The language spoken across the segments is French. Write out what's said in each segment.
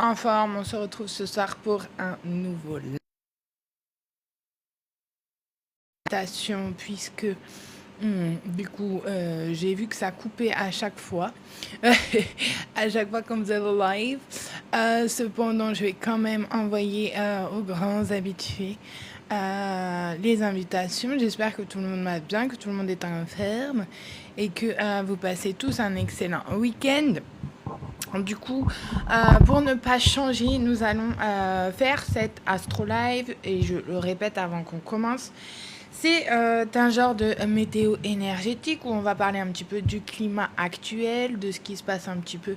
En forme, on se retrouve ce soir pour un nouveau invitation puisque du coup j'ai vu que ça coupait à chaque fois à chaque fois qu'on faisait le live. Cependant je vais quand même envoyer aux grands habitués les invitations. J'espère que tout le monde va bien, que tout le monde est en ferme et que vous passez tous un excellent week-end. Du coup, pour ne pas changer, nous allons faire cette Astro Live et je le répète avant qu'on commence. C'est un genre de météo énergétique où on va parler un petit peu du climat actuel, de ce qui se passe un petit peu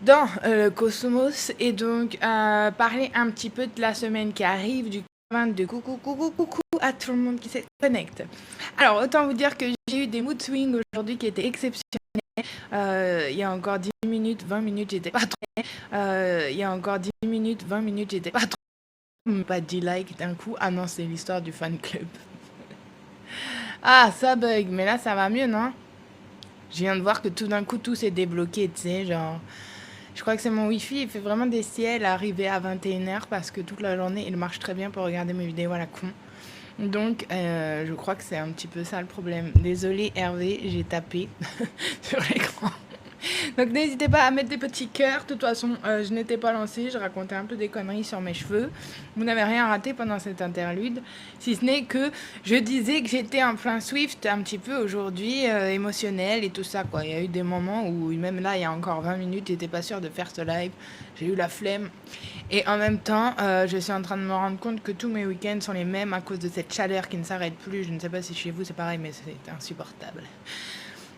dans le cosmos et donc parler un petit peu de la semaine qui arrive, du 22. Coucou à tout le monde qui se connecte. Alors, autant vous dire que j'ai eu des mood swings aujourd'hui qui étaient exceptionnels. Il y a encore 10 minutes, 20 minutes, j'étais pas trop. Il y a encore 10 minutes, 20 minutes, j'étais pas trop. Pas 10 likes d'un coup. Ah non, c'est l'histoire du fan club. Ah, ça bug, mais là ça va mieux, non? Je viens de voir que tout d'un coup tout s'est débloqué, tu sais, genre. Je crois que c'est mon wifi, il fait vraiment des ciels arrivés à 21h parce que toute la journée il marche très bien pour regarder mes vidéos à la con. Donc, je crois que c'est un petit peu ça le problème. Désolée Hervé, j'ai tapé sur l'écran. Donc n'hésitez pas à mettre des petits cœurs. De toute façon, je n'étais pas lancée, je racontais un peu des conneries sur mes cheveux. Vous n'avez rien raté pendant cet interlude, si ce n'est que je disais que j'étais en plein Swift un petit peu aujourd'hui, émotionnel et tout ça, quoi. Il y a eu des moments où, même là, il y a encore 20 minutes, j'étais pas sûre de faire ce live. J'ai eu la flemme. Et en même temps, je suis en train de me rendre compte que tous mes week-ends sont les mêmes à cause de cette chaleur qui ne s'arrête plus. Je ne sais pas si chez vous c'est pareil, mais c'est insupportable.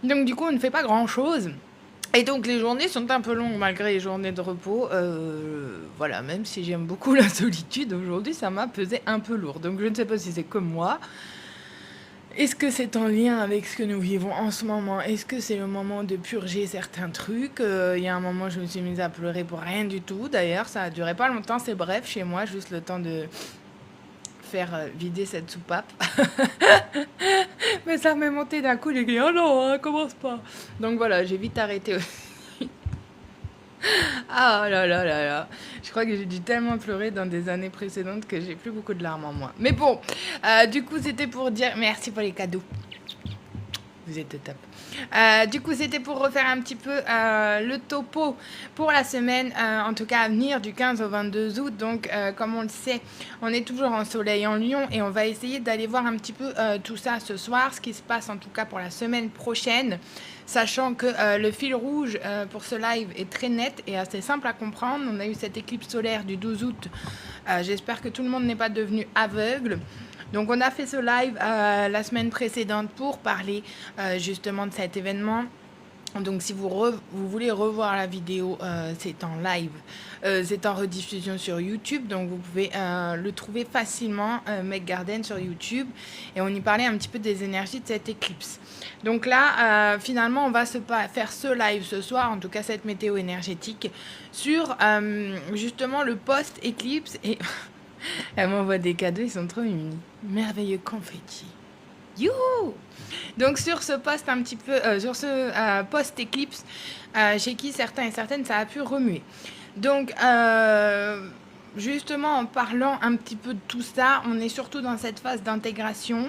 Donc du coup, on ne fait pas grand-chose. Et donc les journées sont un peu longues malgré les journées de repos. Voilà, même si j'aime beaucoup la solitude, aujourd'hui ça m'a pesé un peu lourd. Donc je ne sais pas si c'est comme moi. Est-ce que c'est en lien avec ce que nous vivons en ce moment? Est-ce que c'est le moment de purger certains trucs? Il y a un moment, je me suis mise à pleurer pour rien du tout. D'ailleurs, ça a duré pas longtemps, c'est bref chez moi, juste le temps de faire vider cette soupape. Mais ça m'est monté d'un coup, j'ai dit oh non, commence pas. Donc voilà, j'ai vite arrêté aussi. Ah là là là là. Je crois que j'ai dû tellement pleurer dans des années précédentes que j'ai plus beaucoup de larmes en moi. Mais bon, du coup c'était pour dire merci pour les cadeaux. Vous êtes top. Du coup, c'était pour refaire un petit peu le topo pour la semaine, en tout cas à venir, du 15 au 22 août. Donc, comme on le sait, on est toujours en soleil en Lion et on va essayer d'aller voir un petit peu tout ça ce soir, ce qui se passe en tout cas pour la semaine prochaine, sachant que le fil rouge pour ce live est très net et assez simple à comprendre. On a eu cette éclipse solaire du 12 août. J'espère que tout le monde n'est pas devenu aveugle. Donc on a fait ce live la semaine précédente pour parler justement de cet événement. Donc si vous voulez revoir la vidéo, c'est en live, c'est en rediffusion sur YouTube, donc vous pouvez le trouver facilement, Meg Garden sur YouTube, et on y parlait un petit peu des énergies de cette éclipse. Donc là, finalement, on va faire ce live ce soir, en tout cas cette météo énergétique, sur justement le post-éclipse et... Elle m'envoie des cadeaux, ils sont trop mignons. Merveilleux confetti. Youhou! Donc sur ce post un petit peu, sur ce post-éclipse, chez qui certains et certaines ça a pu remuer. Donc justement en parlant un petit peu de tout ça, on est surtout dans cette phase d'intégration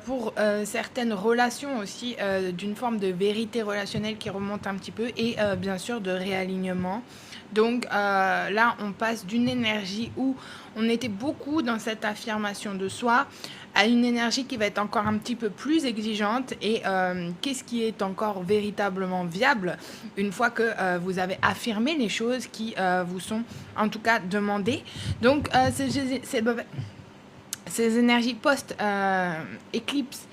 pour certaines relations aussi, d'une forme de vérité relationnelle qui remonte un petit peu et bien sûr de réalignement. Donc là, on passe d'une énergie où on était beaucoup dans cette affirmation de soi à une énergie qui va être encore un petit peu plus exigeante et qu'est-ce qui est encore véritablement viable une fois que vous avez affirmé les choses qui vous sont en tout cas demandées. Donc ces énergies post-éclipse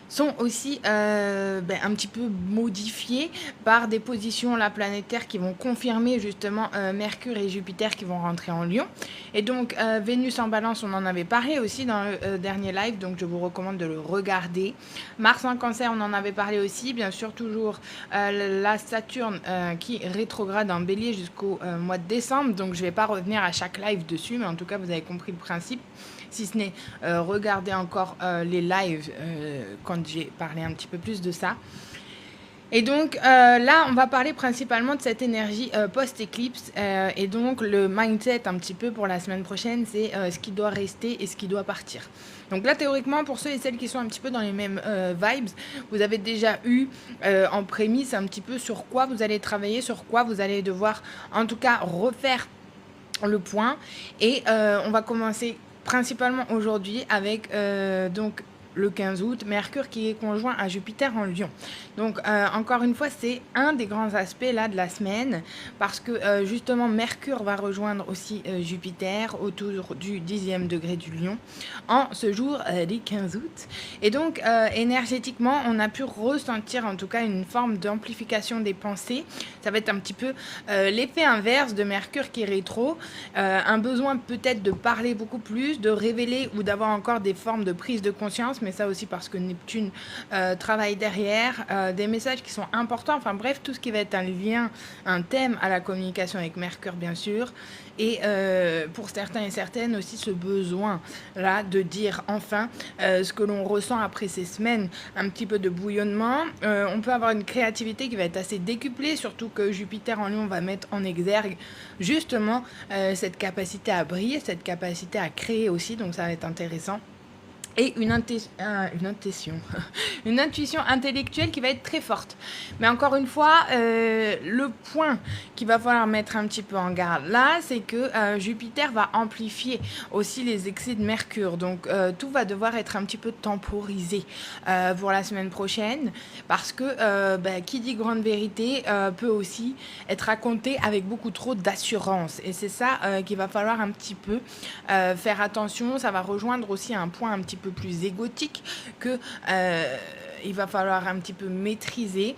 sont aussi un petit peu modifiées par des positions là, planétaires qui vont confirmer justement Mercure et Jupiter qui vont rentrer en Lion. Et donc Vénus en Balance, on en avait parlé aussi dans le dernier live, donc je vous recommande de le regarder. Mars en Cancer, on en avait parlé aussi, bien sûr toujours la Saturne qui rétrograde en Bélier jusqu'au mois de décembre, donc je ne vais pas revenir à chaque live dessus, mais en tout cas vous avez compris le principe. Si ce n'est regarder encore les lives quand j'ai parlé un petit peu plus de ça. Et donc là, on va parler principalement de cette énergie post-éclipse. Et donc le mindset un petit peu pour la semaine prochaine, c'est ce qui doit rester et ce qui doit partir. Donc là, théoriquement, pour ceux et celles qui sont un petit peu dans les mêmes vibes, vous avez déjà eu en prémisse un petit peu sur quoi vous allez travailler, sur quoi vous allez devoir en tout cas refaire le point. Et on va commencer principalement aujourd'hui avec donc le 15 août, Mercure qui est conjoint à Jupiter en Lion. Donc encore une fois, c'est un des grands aspects là de la semaine parce que justement Mercure va rejoindre aussi Jupiter autour du 10e degré du Lion en ce jour du 15 août. Et donc énergétiquement, on a pu ressentir en tout cas une forme d'amplification des pensées. Ça va être un petit peu l'effet inverse de Mercure qui est rétro, un besoin peut-être de parler beaucoup plus, de révéler ou d'avoir encore des formes de prise de conscience, mais ça aussi parce que Neptune travaille derrière, des messages qui sont importants, enfin bref, tout ce qui va être un lien, un thème à la communication avec Mercure bien sûr, et pour certains et certaines aussi ce besoin là de dire enfin ce que l'on ressent après ces semaines, un petit peu de bouillonnement. On peut avoir une créativité qui va être assez décuplée, surtout que Jupiter en Lion va mettre en exergue justement cette capacité à briller, cette capacité à créer aussi, donc ça va être intéressant. Et une intuition intellectuelle qui va être très forte. Mais encore une fois, le point qu'il va falloir mettre un petit peu en garde là, c'est que Jupiter va amplifier aussi les excès de Mercure. Donc tout va devoir être un petit peu temporisé pour la semaine prochaine, parce que qui dit grande vérité peut aussi être raconté avec beaucoup trop d'assurance. Et c'est ça qu'il va falloir un petit peu faire attention. Ça va rejoindre aussi un point un petit peu plus égotique que il va falloir un petit peu maîtriser.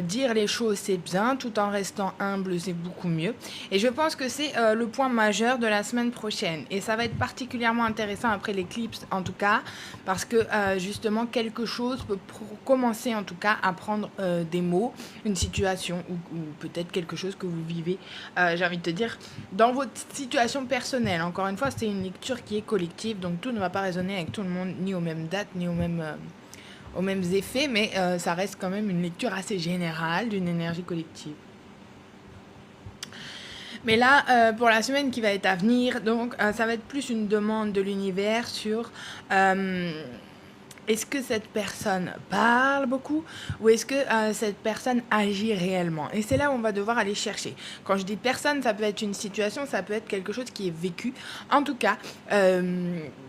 Dire les choses c'est bien, tout en restant humble c'est beaucoup mieux, et je pense que c'est le point majeur de la semaine prochaine, et ça va être particulièrement intéressant après l'éclipse en tout cas, parce que justement quelque chose peut commencer en tout cas à prendre des mots, une situation ou peut-être quelque chose que vous vivez, j'ai envie de te dire, dans votre situation personnelle. Encore une fois, c'est une lecture qui est collective, donc tout ne va pas résonner avec tout le monde, ni aux mêmes dates, ni aux mêmes effets, mais ça reste quand même une lecture assez générale d'une énergie collective. Mais là, pour la semaine qui va être à venir, donc ça va être plus une demande de l'univers sur est-ce que cette personne parle beaucoup ou est-ce que cette personne agit réellement? Et c'est là où on va devoir aller chercher. Quand je dis personne, ça peut être une situation, ça peut être quelque chose qui est vécu, en tout cas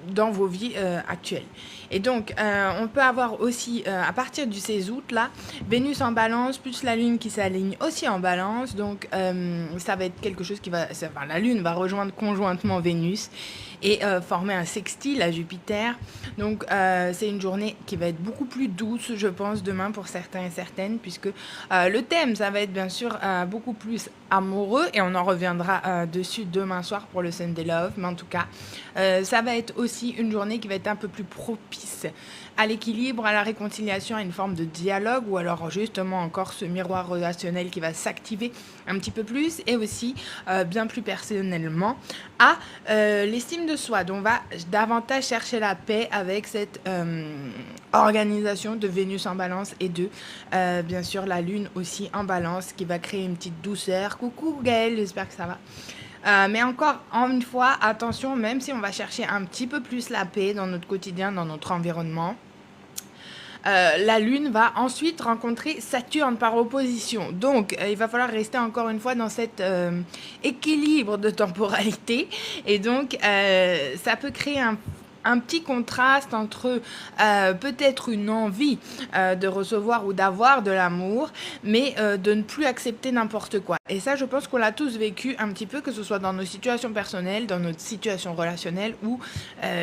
dans vos vies actuelles. Et donc, on peut avoir aussi, à partir du 16 août, là, Vénus en balance, plus la Lune qui s'aligne aussi en balance. Donc, ça va être quelque chose qui va... Enfin, la Lune va rejoindre conjointement Vénus et former un sextile à Jupiter. Donc, c'est une journée qui va être beaucoup plus douce, je pense, demain pour certains et certaines, puisque le thème, ça va être bien sûr beaucoup plus amoureux, et on en reviendra dessus demain soir pour le Sunday Love. Mais en tout cas, ça va être aussi une journée qui va être un peu plus propice à l'équilibre, à la réconciliation, à une forme de dialogue, ou alors justement encore ce miroir relationnel qui va s'activer un petit peu plus, et aussi bien plus personnellement à l'estime de soi. Donc on va davantage chercher la paix avec cette organisation de Vénus en balance et de bien sûr la Lune aussi en balance, qui va créer une petite douceur. Coucou Gaëlle, j'espère que ça va. Mais encore une fois, attention, même si on va chercher un petit peu plus la paix dans notre quotidien, dans notre environnement, la Lune va ensuite rencontrer Saturne par opposition. Donc, il va falloir rester encore une fois dans cet équilibre de temporalité. Et donc, ça peut créer un petit contraste entre peut-être une envie de recevoir ou d'avoir de l'amour, mais de ne plus accepter n'importe quoi. Et ça, je pense qu'on l'a tous vécu un petit peu, que ce soit dans nos situations personnelles, dans notre situation relationnelle, ou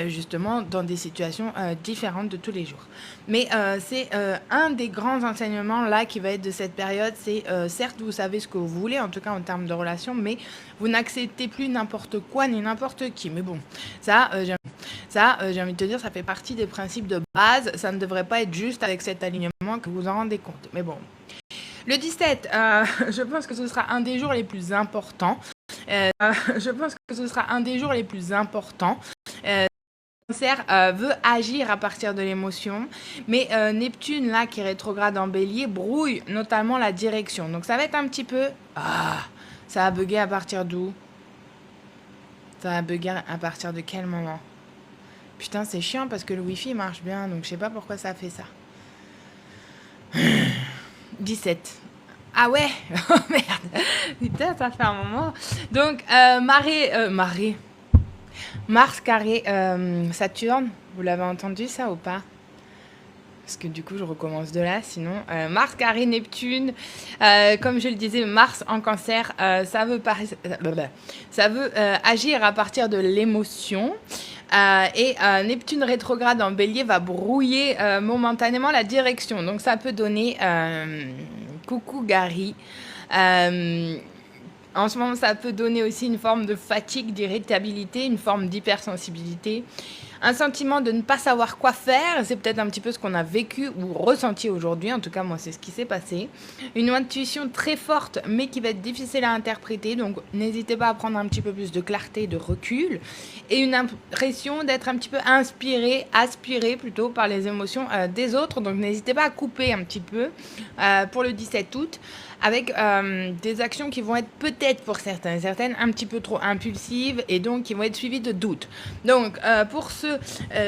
justement dans des situations différentes de tous les jours. Mais c'est un des grands enseignements là qui va être de cette période, c'est certes vous savez ce que vous voulez, en tout cas en termes de relations, mais vous n'acceptez plus n'importe quoi ni n'importe qui. Mais bon, ça, j'ai envie de te dire, ça fait partie des principes de base. Ça ne devrait pas être juste avec cet alignement que vous en rendez compte. Mais bon. Le 17, je pense que ce sera un des jours les plus importants. Je pense que ce sera un des jours les plus importants. Cancer veut agir à partir de l'émotion, mais Neptune, là, qui rétrograde en bélier, brouille notamment la direction. Donc ça va être un petit peu... Ah, ça va bugger à partir d'où? Ça va bugger à partir de quel moment? Putain, c'est chiant parce que le Wi-Fi marche bien, donc je sais pas pourquoi ça fait ça. 17. Ah ouais. Oh merde. Putain, ça fait un moment. Donc, Mars carré Saturne. Vous l'avez entendu ça ou pas? Parce que du coup, je recommence de là. Sinon, Mars carré Neptune. Comme je le disais, Mars en Cancer, ça veut agir à partir de l'émotion. Et Neptune rétrograde en bélier va brouiller momentanément la direction. Donc ça peut donner coucou Gary. En ce moment, ça peut donner aussi une forme de fatigue, d'irritabilité, une forme d'hypersensibilité, un sentiment de ne pas savoir quoi faire. C'est peut-être un petit peu ce qu'on a vécu ou ressenti aujourd'hui. En tout cas, moi, c'est ce qui s'est passé. Une intuition très forte, mais qui va être difficile à interpréter. Donc, n'hésitez pas à prendre un petit peu plus de clarté, de recul. Et une impression d'être un petit peu aspiré plutôt par les émotions des autres. Donc, n'hésitez pas à couper un petit peu pour le 17 août. Avec des actions qui vont être peut-être pour certains et certaines un petit peu trop impulsives et donc qui vont être suivies de doutes. Donc pour se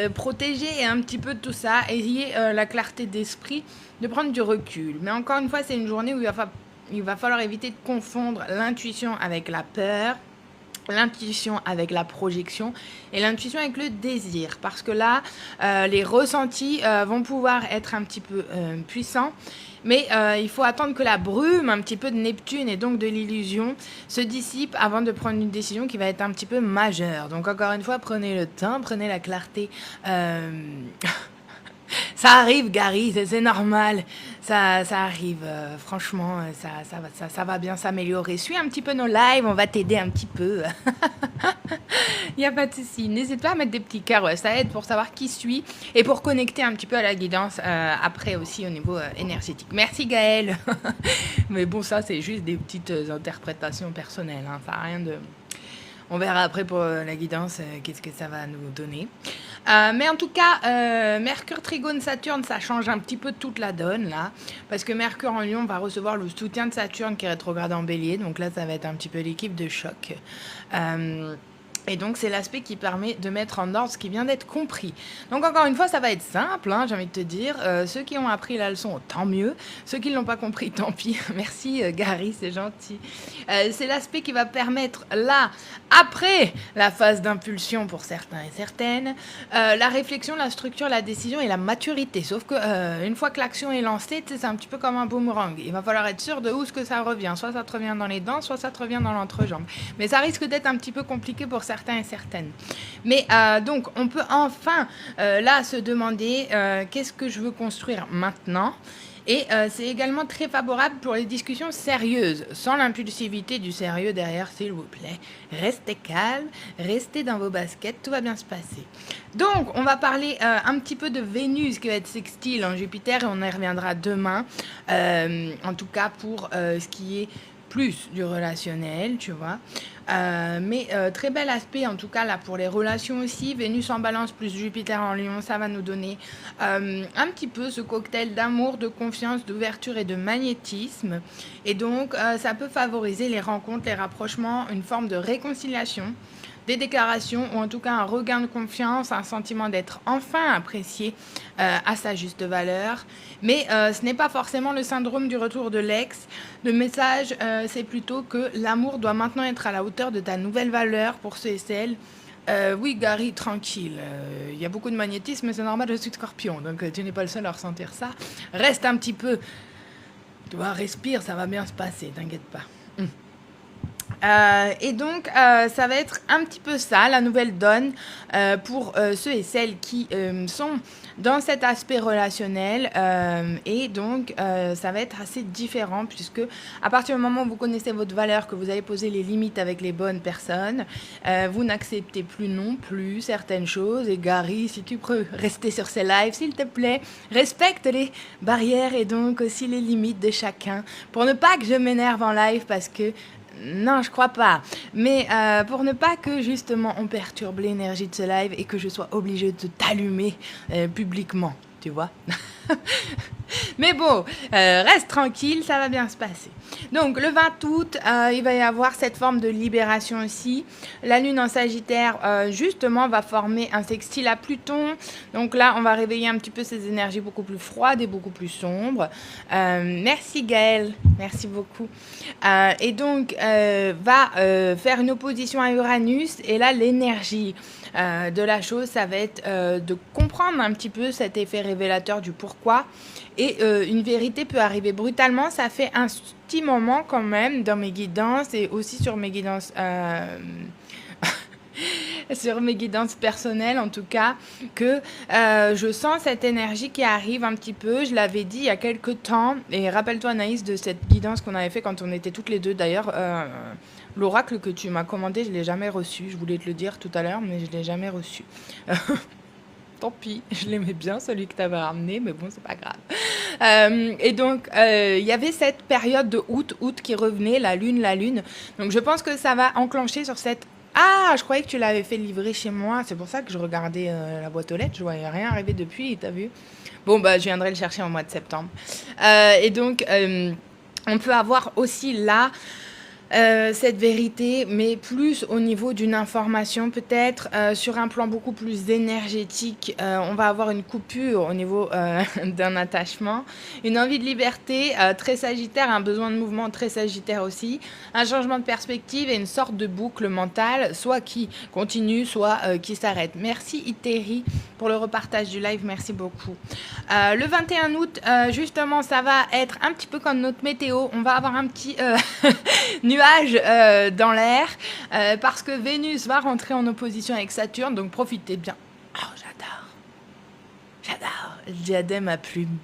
protéger et un petit peu de tout ça, ayez la clarté d'esprit de prendre du recul. Mais encore une fois, c'est une journée où il va falloir éviter de confondre l'intuition avec la peur, l'intuition avec la projection et l'intuition avec le désir, parce que là les ressentis vont pouvoir être un petit peu puissants, mais il faut attendre que la brume un petit peu de Neptune et donc de l'illusion se dissipe avant de prendre une décision qui va être un petit peu majeure. Donc encore une fois, prenez le temps, prenez la clarté. Ça arrive, Gary, c'est normal. Ça arrive. Franchement, ça va bien s'améliorer. Suis un petit peu nos lives, on va t'aider un petit peu. Il n'y a pas de souci. N'hésite pas à mettre des petits cœurs. Ça aide pour savoir qui suit et pour connecter un petit peu à la guidance après aussi au niveau énergétique. Merci, Gaëlle. Mais bon, ça, c'est juste des petites interprétations personnelles. Hein. Ça n'a rien de... On verra après pour la guidance qu'est-ce que ça va nous donner. Mais en tout cas, Mercure Trigone Saturne, ça change un petit peu toute la donne là. Parce que Mercure en Lion va recevoir le soutien de Saturne qui est rétrograde en Bélier. Donc là, ça va être un petit peu l'équipe de choc. Et donc, c'est l'aspect qui permet de mettre en ordre ce qui vient d'être compris. Donc, encore une fois, ça va être simple, hein, j'ai envie de te dire. Ceux qui ont appris la leçon, tant mieux. Ceux qui ne l'ont pas compris, tant pis. Merci, Gary, c'est gentil. C'est l'aspect qui va permettre, là, après la phase d'impulsion pour certains et certaines, la réflexion, la structure, la décision et la maturité. Sauf que une fois que l'action est lancée, c'est un petit peu comme un boomerang. Il va falloir être sûr de où ce que ça revient. Soit ça te revient dans les dents, soit ça te revient dans l'entrejambe. Mais ça risque d'être un petit peu compliqué pour certains et certaines. Mais donc, on peut enfin là se demander qu'est-ce que je veux construire maintenant. Et c'est également très favorable pour les discussions sérieuses, sans l'impulsivité du sérieux derrière, s'il vous plaît. Restez calme, restez dans vos baskets, tout va bien se passer. Donc, on va parler un petit peu de Vénus qui va être sextile en Jupiter et on y reviendra demain, en tout cas pour ce qui est plus du relationnel, tu vois. Mais très bel aspect en tout cas là pour les relations aussi. Vénus en Balance plus Jupiter en Lion, ça va nous donner un petit peu ce cocktail d'amour, de confiance, d'ouverture et de magnétisme. Et donc ça peut favoriser les rencontres, les rapprochements, une forme de réconciliation, des déclarations ou en tout cas un regain de confiance, un sentiment d'être enfin apprécié à sa juste valeur. Mais ce n'est pas forcément le syndrome du retour de l'ex. Le message, c'est plutôt que l'amour doit maintenant être à la hauteur de ta nouvelle valeur pour ceux et celles. Oui, Gary, tranquille. Il y a beaucoup de magnétisme, mais c'est normal, je suis Scorpion, donc tu n'es pas le seul à ressentir ça. Reste un petit peu. Tu vois, respire, ça va bien se passer, t'inquiète pas. Et donc, ça va être un petit peu ça, la nouvelle donne pour ceux et celles qui sont dans cet aspect relationnel. Et donc, ça va être assez différent puisque à partir du moment où vous connaissez votre valeur, que vous avez posé les limites avec les bonnes personnes, vous n'acceptez plus non plus certaines choses. Et Gary, si tu peux rester sur ces lives, s'il te plaît, respecte les barrières et donc aussi les limites de chacun pour ne pas que je m'énerve en live parce que Non, je crois pas. Mais pour ne pas que justement on perturbe l'énergie de ce live et que je sois obligée de t'allumer publiquement, tu vois. Mais bon, reste tranquille, ça va bien se passer. Donc le 20 août, il va y avoir cette forme de libération aussi. La lune en Sagittaire, justement, va former un sextile à Pluton. Donc là, on va réveiller un petit peu ces énergies beaucoup plus froides et beaucoup plus sombres. Merci Gaëlle, merci beaucoup. Et donc, va faire une opposition à Uranus. Et là, l'énergie de la chose, ça va être de comprendre un petit peu cet effet révélateur du pourquoi. Et une vérité peut arriver brutalement. Ça fait un petit moment quand même dans mes guidances et aussi sur mes guidances sur mes guidances personnelles en tout cas, que je sens cette énergie qui arrive un petit peu. Je l'avais dit il y a quelques temps, et rappelle-toi Anaïs de cette guidance qu'on avait fait quand on était toutes les deux. D'ailleurs, l'oracle que tu m'as commandé, je ne l'ai jamais reçu. Je voulais te le dire tout à l'heure, mais je ne l'ai jamais reçu. Tant pis, je l'aimais bien celui que tu avais ramené, mais bon, c'est pas grave. Et donc, il y avait cette période de août qui revenait, la lune. Donc, je pense que ça va enclencher sur cette... Ah, je croyais que tu l'avais fait livrer chez moi. C'est pour ça que je regardais la boîte aux lettres. Je voyais rien arriver depuis, t'as vu? Bon, bah, je viendrai le chercher en mois de septembre. Et donc, on peut avoir aussi là... cette vérité, mais plus au niveau d'une information peut-être, sur un plan beaucoup plus énergétique. On va avoir une coupure au niveau d'un attachement, une envie de liberté très sagittaire, un besoin de mouvement très sagittaire aussi, un changement de perspective et une sorte de boucle mentale, soit qui continue, soit qui s'arrête. Merci Iteri pour le repartage du live, merci beaucoup. Le 21 août, justement, ça va être un petit peu comme notre météo, on va avoir un petit nuage dans l'air parce que Vénus va rentrer en opposition avec Saturne, donc profitez bien. Oh, j'adore le diadème à plumes.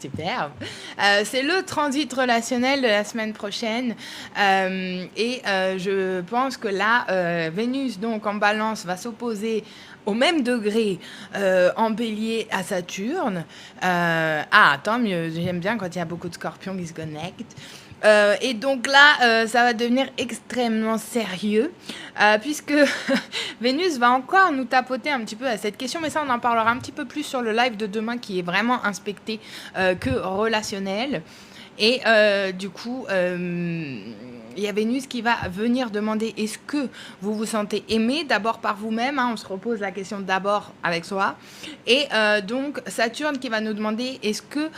Superbe. C'est le transit relationnel de la semaine prochaine et je pense que là, Vénus donc en balance va s'opposer au même degré en bélier à Saturne. Tant mieux, j'aime bien quand il y a beaucoup de scorpions qui se connectent. Et donc là, ça va devenir extrêmement sérieux, puisque Vénus va encore nous tapoter un petit peu à cette question, mais ça, on en parlera un petit peu plus sur le live de demain, qui est vraiment inspecté que relationnel. Et du coup, il y a Vénus qui va venir demander est-ce que vous vous sentez aimé d'abord par vous-même, on se repose la question d'abord avec soi, et donc Saturne qui va nous demander est-ce que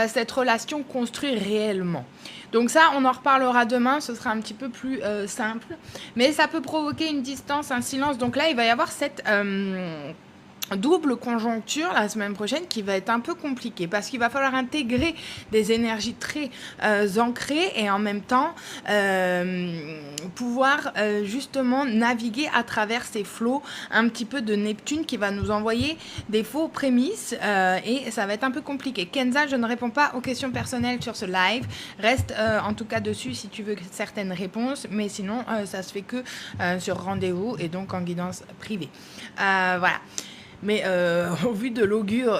cette relation construit réellement. Donc ça, on en reparlera demain, ce sera un petit peu plus simple, mais ça peut provoquer une distance, un silence. Donc là, il va y avoir cette double conjoncture la semaine prochaine qui va être un peu compliquée parce qu'il va falloir intégrer des énergies très ancrées et en même temps pouvoir justement naviguer à travers ces flots un petit peu de Neptune qui va nous envoyer des faux prémices et ça va être un peu compliqué. Kenza, je ne réponds pas aux questions personnelles sur ce live, reste en tout cas dessus si tu veux certaines réponses, mais sinon ça se fait que sur rendez-vous et donc en guidance privée. Voilà. Mais au vu de l'augure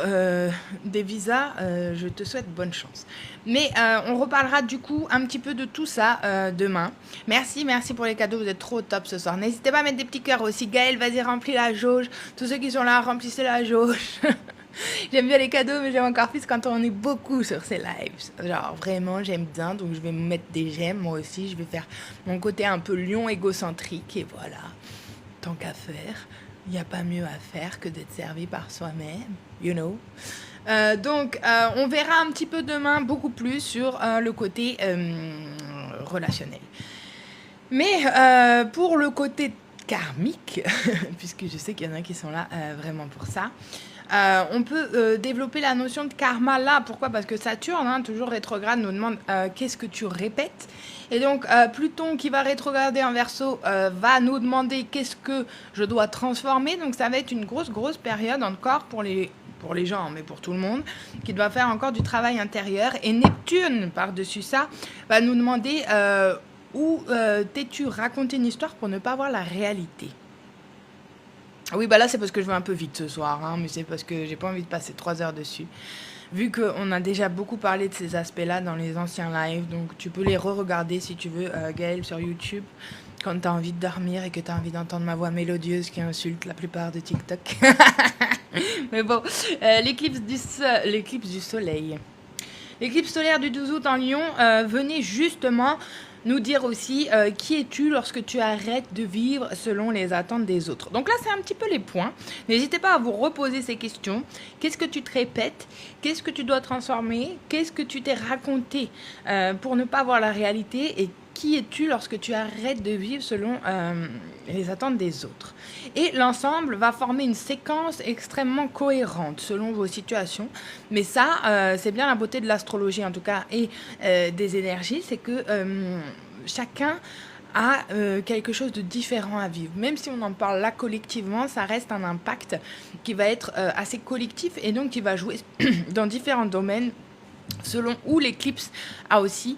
des visas, je te souhaite bonne chance. Mais on reparlera du coup un petit peu de tout ça demain. Merci pour les cadeaux, vous êtes trop au top ce soir. N'hésitez pas à mettre des petits cœurs aussi. Gaëlle, vas-y, remplis la jauge. Tous ceux qui sont là, remplissez la jauge. J'aime bien les cadeaux, mais j'aime encore plus quand on est beaucoup sur ces lives. Genre vraiment, j'aime bien, donc je vais me mettre des j'aime moi aussi. Je vais faire mon côté un peu lion égocentrique et voilà, tant qu'à faire. Il n'y a pas mieux à faire que d'être servi par soi-même, you know. Donc, on verra un petit peu demain beaucoup plus sur le côté relationnel. Mais pour le côté karmique, puisque je sais qu'il y en a qui sont là vraiment pour ça, on peut développer la notion de karma là. Pourquoi ? Parce que Saturne, toujours rétrograde, nous demande qu'est-ce que tu répètes. Et donc, Pluton qui va rétrograder en Verseau va nous demander qu'est-ce que je dois transformer. Donc, ça va être une grosse période encore pour les gens, mais pour tout le monde, qui doit faire encore du travail intérieur. Et Neptune, par-dessus ça, va nous demander où t'es-tu raconter une histoire pour ne pas voir la réalité. Oui, bah là, c'est parce que je vais un peu vite ce soir, mais c'est parce que j'ai pas envie de passer 3 heures dessus. vu qu'on a déjà beaucoup parlé de ces aspects-là dans les anciens lives, donc tu peux les re-regarder si tu veux, Gaëlle, sur YouTube, quand tu as envie de dormir et que tu as envie d'entendre ma voix mélodieuse qui insulte la plupart de TikTok. Mais bon, l'éclipse du soleil. L'éclipse solaire du 12 août en Lion venait justement nous dire aussi qui es-tu lorsque tu arrêtes de vivre selon les attentes des autres. Donc là, c'est un petit peu les points. N'hésitez pas à vous reposer ces questions. Qu'est-ce que tu te répètes? Qu'est-ce que tu dois transformer? Qu'est-ce que tu t'es raconté pour ne pas voir la réalité? Et qui es-tu lorsque tu arrêtes de vivre selon les attentes des autres? Et l'ensemble va former une séquence extrêmement cohérente selon vos situations. Mais ça, c'est bien la beauté de l'astrologie en tout cas et des énergies, c'est que chacun a quelque chose de différent à vivre. Même si on en parle là collectivement, ça reste un impact qui va être assez collectif et donc qui va jouer dans différents domaines selon où l'éclipse a aussi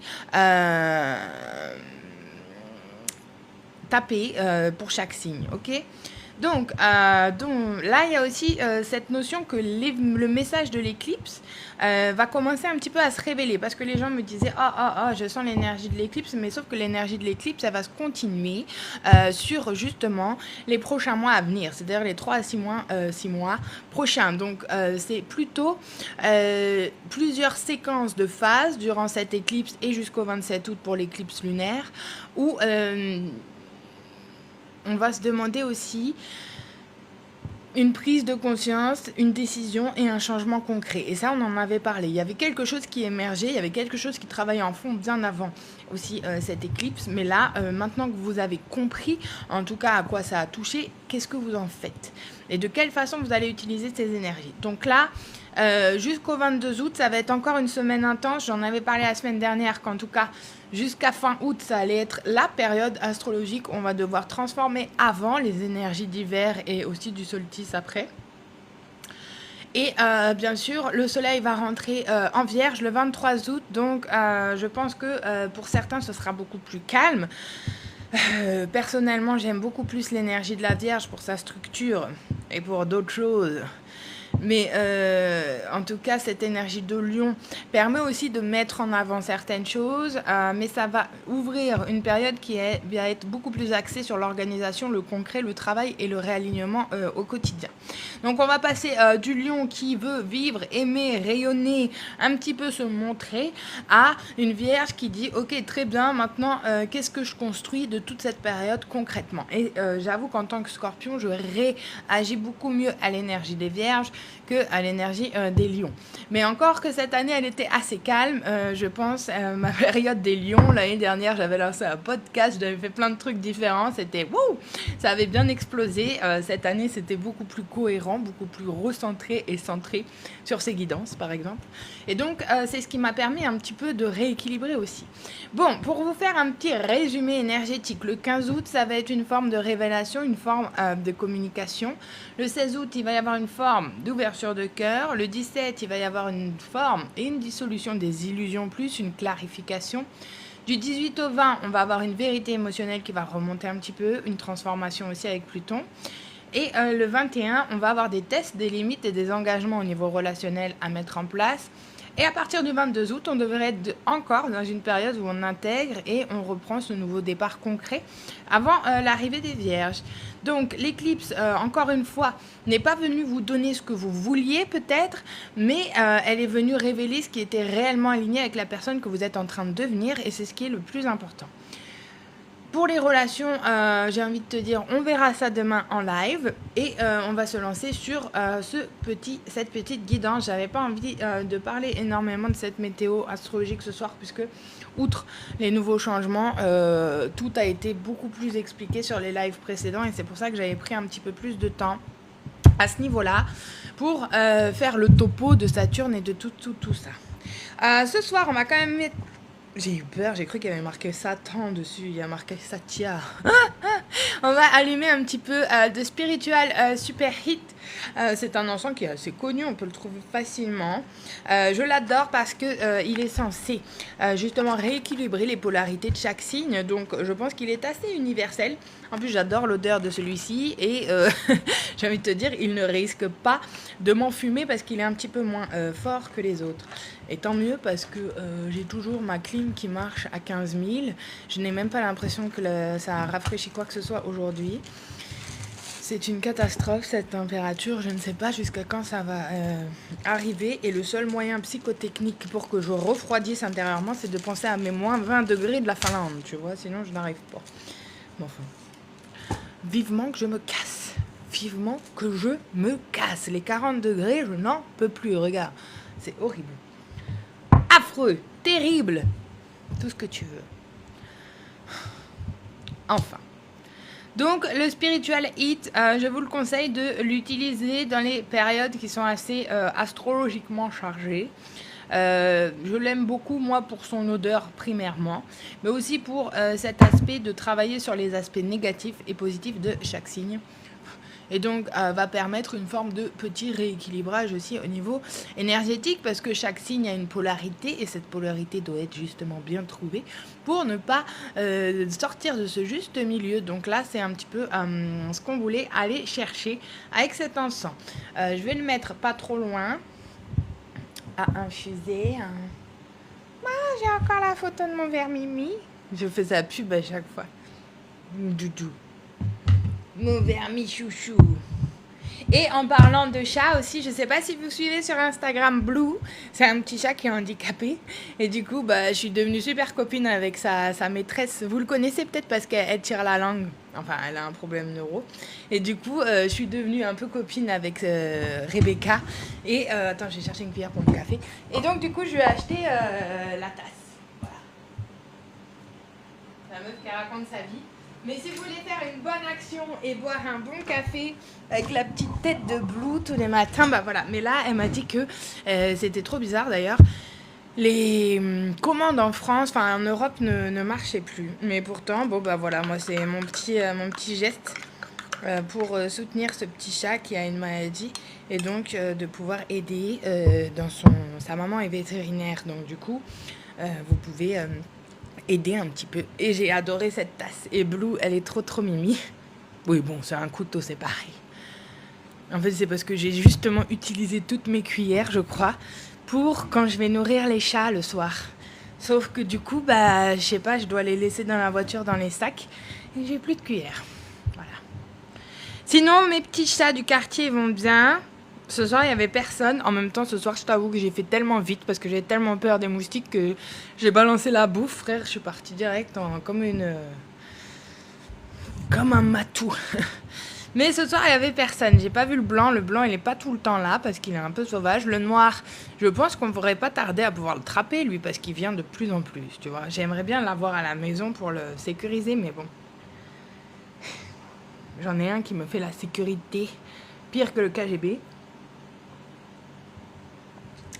tapé pour chaque signe, ok? Donc là, il y a aussi cette notion que le message de l'éclipse va commencer un petit peu à se révéler parce que les gens me disaient je sens l'énergie de l'éclipse, mais sauf que l'énergie de l'éclipse, elle va se continuer sur justement les prochains mois à venir, c'est-à-dire les 3 à 6 mois prochains. Donc c'est plutôt plusieurs séquences de phases durant cette éclipse et jusqu'au 27 août pour l'éclipse lunaire où on va se demander aussi une prise de conscience, une décision et un changement concret. Et ça, on en avait parlé. Il y avait quelque chose qui émergeait, il y avait quelque chose qui travaillait en fond bien avant aussi cette éclipse. Mais là, maintenant que vous avez compris, en tout cas à quoi ça a touché, qu'est-ce que vous en faites? Et de quelle façon vous allez utiliser ces énergies? Donc là, jusqu'au 22 août, ça va être encore une semaine intense. J'en avais parlé la semaine dernière qu'en tout cas, jusqu'à fin août, ça allait être la période astrologique. On va devoir transformer avant les énergies d'hiver et aussi du solstice après. Et bien sûr, le soleil va rentrer en Vierge le 23 août. Donc, je pense que pour certains, ce sera beaucoup plus calme. Personnellement, j'aime beaucoup plus l'énergie de la Vierge pour sa structure et pour d'autres choses. Mais en tout cas, cette énergie de Lion permet aussi de mettre en avant certaines choses, mais ça va ouvrir une période qui va être beaucoup plus axée sur l'organisation, le concret, le travail et le réalignement au quotidien. Donc on va passer du Lion qui veut vivre, aimer, rayonner, un petit peu se montrer, à une Vierge qui dit « Ok, très bien, maintenant, qu'est-ce que je construis de toute cette période concrètement ?» Et j'avoue qu'en tant que Scorpion, je réagis beaucoup mieux à l'énergie des Vierges qu'à l'énergie des lions. Mais encore que cette année, elle était assez calme, je pense, ma période des lions, l'année dernière, j'avais lancé un podcast, j'avais fait plein de trucs différents, c'était wouh, ça avait bien explosé. Cette année, c'était beaucoup plus cohérent, beaucoup plus recentré et centré sur ses guidances, par exemple. Et donc, c'est ce qui m'a permis un petit peu de rééquilibrer aussi. Bon, pour vous faire un petit résumé énergétique, le 15 août, ça va être une forme de révélation, une forme de communication. Le 16 août, il va y avoir une forme d'ouverture de cœur. Le 17, il va y avoir une forme et une dissolution des illusions plus une clarification. Du 18 au 20, on va avoir une vérité émotionnelle qui va remonter un petit peu, une transformation aussi avec Pluton. Et le 21, on va avoir des tests, des limites et des engagements au niveau relationnel à mettre en place. Et à partir du 22 août, on devrait être encore dans une période où on intègre et on reprend ce nouveau départ concret avant l'arrivée des Vierges. Donc l'éclipse, encore une fois, n'est pas venue vous donner ce que vous vouliez peut-être, mais elle est venue révéler ce qui était réellement aligné avec la personne que vous êtes en train de devenir et c'est ce qui est le plus important. Pour les relations, j'ai envie de te dire, on verra ça demain en live et on va se lancer sur cette petite guidance. J'avais pas envie de parler énormément de cette météo astrologique ce soir puisque, outre les nouveaux changements, tout a été beaucoup plus expliqué sur les lives précédents et c'est pour ça que j'avais pris un petit peu plus de temps à ce niveau-là pour faire le topo de Saturne et de tout ça. Ce soir, on va quand même mettre... J'ai eu peur, j'ai cru qu'il y avait marqué Satan dessus, il y a marqué Satya. On va allumer un petit peu de Spiritual Super Hit C'est un encens qui est assez connu, on peut le trouver facilement. Je l'adore parce que il est censé justement rééquilibrer les polarités de chaque signe, donc je pense qu'il est assez universel. En plus, j'adore l'odeur de celui-ci et j'ai envie de te dire, il ne risque pas de m'enfumer parce qu'il est un petit peu moins fort que les autres. Et tant mieux parce que j'ai toujours ma clim qui marche à 15 000. Je n'ai même pas l'impression que ça a rafraîchi quoi que ce soit aujourd'hui. C'est une catastrophe cette température, je ne sais pas jusqu'à quand ça va arriver et le seul moyen psychotechnique pour que je refroidisse intérieurement c'est de penser à mes moins 20 degrés de la Finlande, tu vois, sinon je n'arrive pas. Bon, enfin, vivement que je me casse, vivement que je me casse, les 40 degrés je n'en peux plus, regarde, c'est horrible, affreux, terrible, tout ce que tu veux. Enfin. Donc le spiritual heat, je vous le conseille de l'utiliser dans les périodes qui sont assez astrologiquement chargées. Je l'aime beaucoup moi pour son odeur primairement, mais aussi pour cet aspect de travailler sur les aspects négatifs et positifs de chaque signe. Et donc va permettre une forme de petit rééquilibrage aussi au niveau énergétique parce que chaque signe a une polarité et cette polarité doit être justement bien trouvée pour ne pas sortir de ce juste milieu. Donc là c'est un petit peu ce qu'on voulait aller chercher avec cet encens. Je vais le mettre pas trop loin à infuser. J'ai encore la photo de mon verre Mimi. Je fais sa pub à chaque fois. Doudou. Mon vermi chouchou. Et en parlant de chat aussi, je sais pas si vous suivez sur Instagram Blue, c'est un petit chat qui est handicapé. Et du coup, je suis devenue super copine avec sa maîtresse. Vous le connaissez peut-être parce qu'elle tire la langue. Enfin, elle a un problème neuro. Et du coup, je suis devenue un peu copine avec Rebecca. Et attends, je vais chercher une cuillère pour mon café. Et donc, du coup, je lui ai acheté la tasse. Voilà. La meuf qui raconte sa vie. Mais si vous voulez faire une bonne action et boire un bon café avec la petite tête de Blue tous les matins, voilà. Mais là, elle m'a dit que c'était trop bizarre d'ailleurs. Les commandes en France, enfin en Europe, ne marchaient plus. Mais pourtant, voilà, moi c'est mon petit geste pour soutenir ce petit chat qui a une maladie et donc de pouvoir aider sa maman est vétérinaire. Donc du coup, vous pouvez aider un petit peu. Et j'ai adoré cette tasse. Et Blue, elle est trop mimi. Oui, bon, c'est un couteau, c'est pareil. En fait, c'est parce que j'ai justement utilisé toutes mes cuillères, je crois, pour quand je vais nourrir les chats le soir. Sauf que du coup, je sais pas, je dois les laisser dans la voiture, dans les sacs. Et j'ai plus de cuillères. Voilà. Sinon, mes petits chats du quartier vont bien. Ce soir, il n'y avait personne. En même temps, ce soir, je t'avoue que j'ai fait tellement vite parce que j'ai tellement peur des moustiques que j'ai balancé la bouffe, frère. Je suis partie direct comme un matou. Mais ce soir, il n'y avait personne. J'ai pas vu le blanc. Le blanc, il n'est pas tout le temps là parce qu'il est un peu sauvage. Le noir, je pense qu'on ne pourrait pas tarder à pouvoir le trapper, lui, parce qu'il vient de plus en plus, tu vois. J'aimerais bien l'avoir à la maison pour le sécuriser, mais bon. J'en ai un qui me fait la sécurité. Pire que le KGB.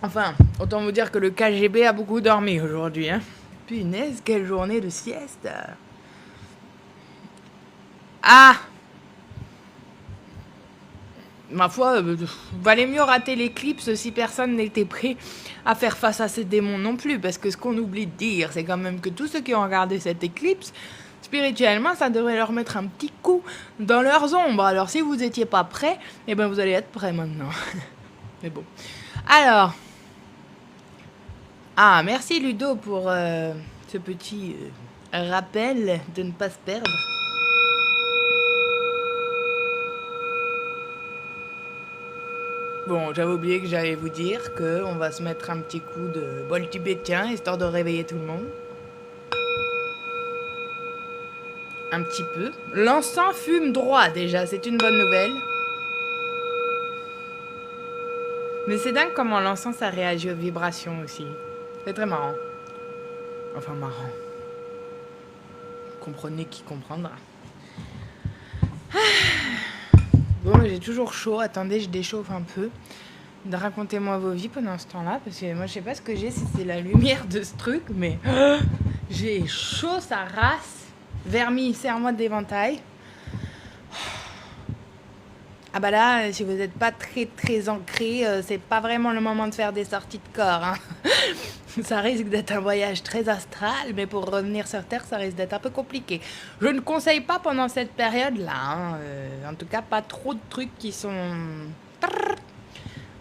Enfin, autant vous dire que le KGB a beaucoup dormi aujourd'hui, hein. Punaise, quelle journée de sieste. Ah! Ma foi, valait mieux rater l'éclipse si personne n'était prêt à faire face à ces démons non plus. Parce que ce qu'on oublie de dire, c'est quand même que tous ceux qui ont regardé cette éclipse, spirituellement, ça devrait leur mettre un petit coup dans leurs ombres. Alors si vous n'étiez pas prêts, vous allez être prêts maintenant. Mais bon. Alors... Ah, merci Ludo pour ce petit rappel de ne pas se perdre. Bon, j'avais oublié que j'allais vous dire qu'on va se mettre un petit coup de bol tibétain, histoire de réveiller tout le monde. Un petit peu. L'encens fume droit déjà, c'est une bonne nouvelle. Mais c'est dingue comment l'encens ça réagit aux vibrations aussi. C'est très marrant. Enfin marrant. Comprenez qui comprendra. Bon, j'ai toujours chaud. Attendez, je déchauffe un peu. Racontez-moi vos vies pendant ce temps-là. Parce que moi, je sais pas ce que j'ai, si c'est la lumière de ce truc. Mais j'ai chaud, ça race. Vermi, serre-moi d'éventail. Ah bah là, si vous n'êtes pas très très ancré, c'est pas vraiment le moment de faire des sorties de corps, hein. Ça risque d'être un voyage très astral, mais pour revenir sur Terre, ça risque d'être un peu compliqué. Je ne conseille pas pendant cette période-là, hein, en tout cas, pas trop de trucs qui sont...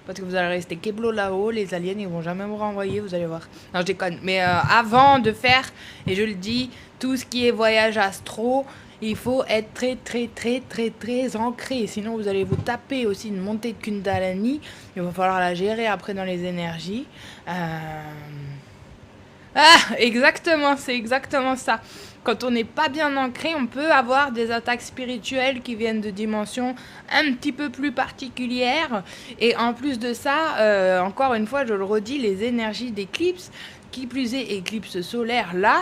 Parce que vous allez rester keblo là-haut, les aliens ils vont jamais vous renvoyer, vous allez voir. Non, je déconne. Mais avant de faire, et je le dis, tout ce qui est voyage astro, il faut être très très très très très ancré. Sinon vous allez vous taper aussi une montée de Kundalini. Il va falloir la gérer après dans les énergies. Ah, exactement, c'est exactement ça. Quand on n'est pas bien ancré, on peut avoir des attaques spirituelles qui viennent de dimensions un petit peu plus particulières. Et en plus de ça, encore une fois, je le redis, les énergies d'éclipse, qui plus est éclipse solaire, là,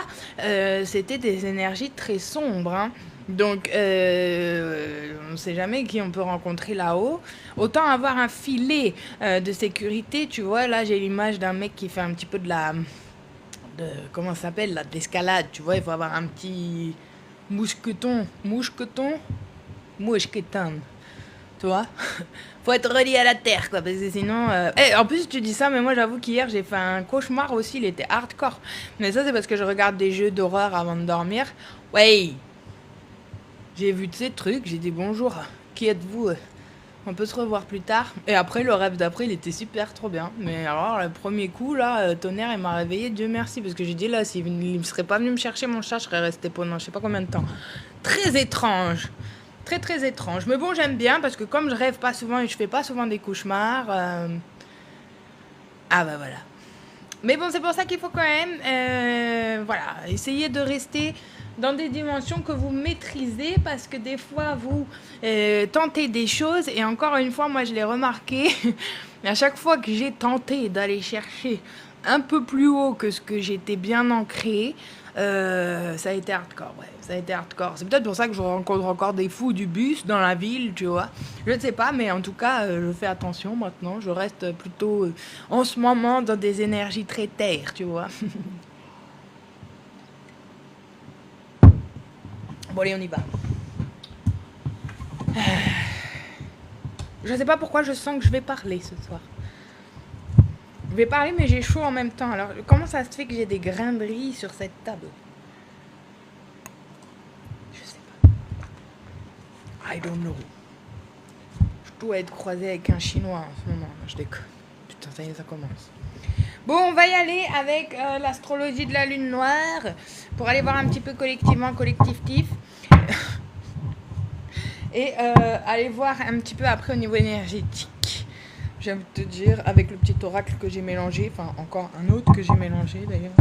c'était des énergies très sombres, hein. Donc, on ne sait jamais qui on peut rencontrer là-haut. Autant avoir un filet de sécurité, tu vois, là j'ai l'image d'un mec qui fait un petit peu de la... comment ça s'appelle là, de l'escalade, tu vois, il faut avoir un petit mousqueton, tu vois. Faut être relié à la terre, quoi, parce que sinon... en plus, tu dis ça, mais moi, j'avoue qu'hier, j'ai fait un cauchemar aussi, il était hardcore. Mais ça, c'est parce que je regarde des jeux d'horreur avant de dormir. Ouais, j'ai vu de ces trucs, j'ai dit bonjour, qui êtes-vous? On peut se revoir plus tard. Et après, le rêve d'après, il était super, trop bien. Mais alors, le premier coup, là, tonnerre, il m'a réveillé, Dieu merci. Parce que j'ai dit, là, s'il ne serait pas venu me chercher mon chat, je serais resté pendant je sais pas combien de temps. Très étrange. Très, très étrange. Mais bon, j'aime bien parce que comme je rêve pas souvent et je fais pas souvent des cauchemars... Ah bah voilà. Mais bon, c'est pour ça qu'il faut quand même, voilà, essayer de rester dans des dimensions que vous maîtrisez parce que des fois, vous tentez des choses et encore une fois, moi, je l'ai remarqué, à chaque fois que j'ai tenté d'aller chercher un peu plus haut que ce que j'étais bien ancré, ça a été hardcore, ouais, ça a été hardcore. C'est peut-être pour ça que je rencontre encore des fous du bus dans la ville, tu vois. Je ne sais pas, mais en tout cas, je fais attention maintenant. Je reste plutôt, en ce moment, dans des énergies très terre, tu vois. Bon, allez, on y va. Je ne sais pas pourquoi je sens que je vais parler ce soir. Je vais parler, mais j'ai chaud en même temps. Alors, comment ça se fait que j'ai des grains de riz sur cette table? Je sais pas. I don't know. Je dois être croisée avec un chinois en ce moment. Je déconne. Putain, ça y est, ça commence. Bon, on va y aller avec l'astrologie de la lune noire pour aller voir un petit peu collectivement, collectif. Et aller voir un petit peu après au niveau énergétique. J'aime te dire, avec le petit oracle que j'ai mélangé, enfin encore un autre que j'ai mélangé d'ailleurs.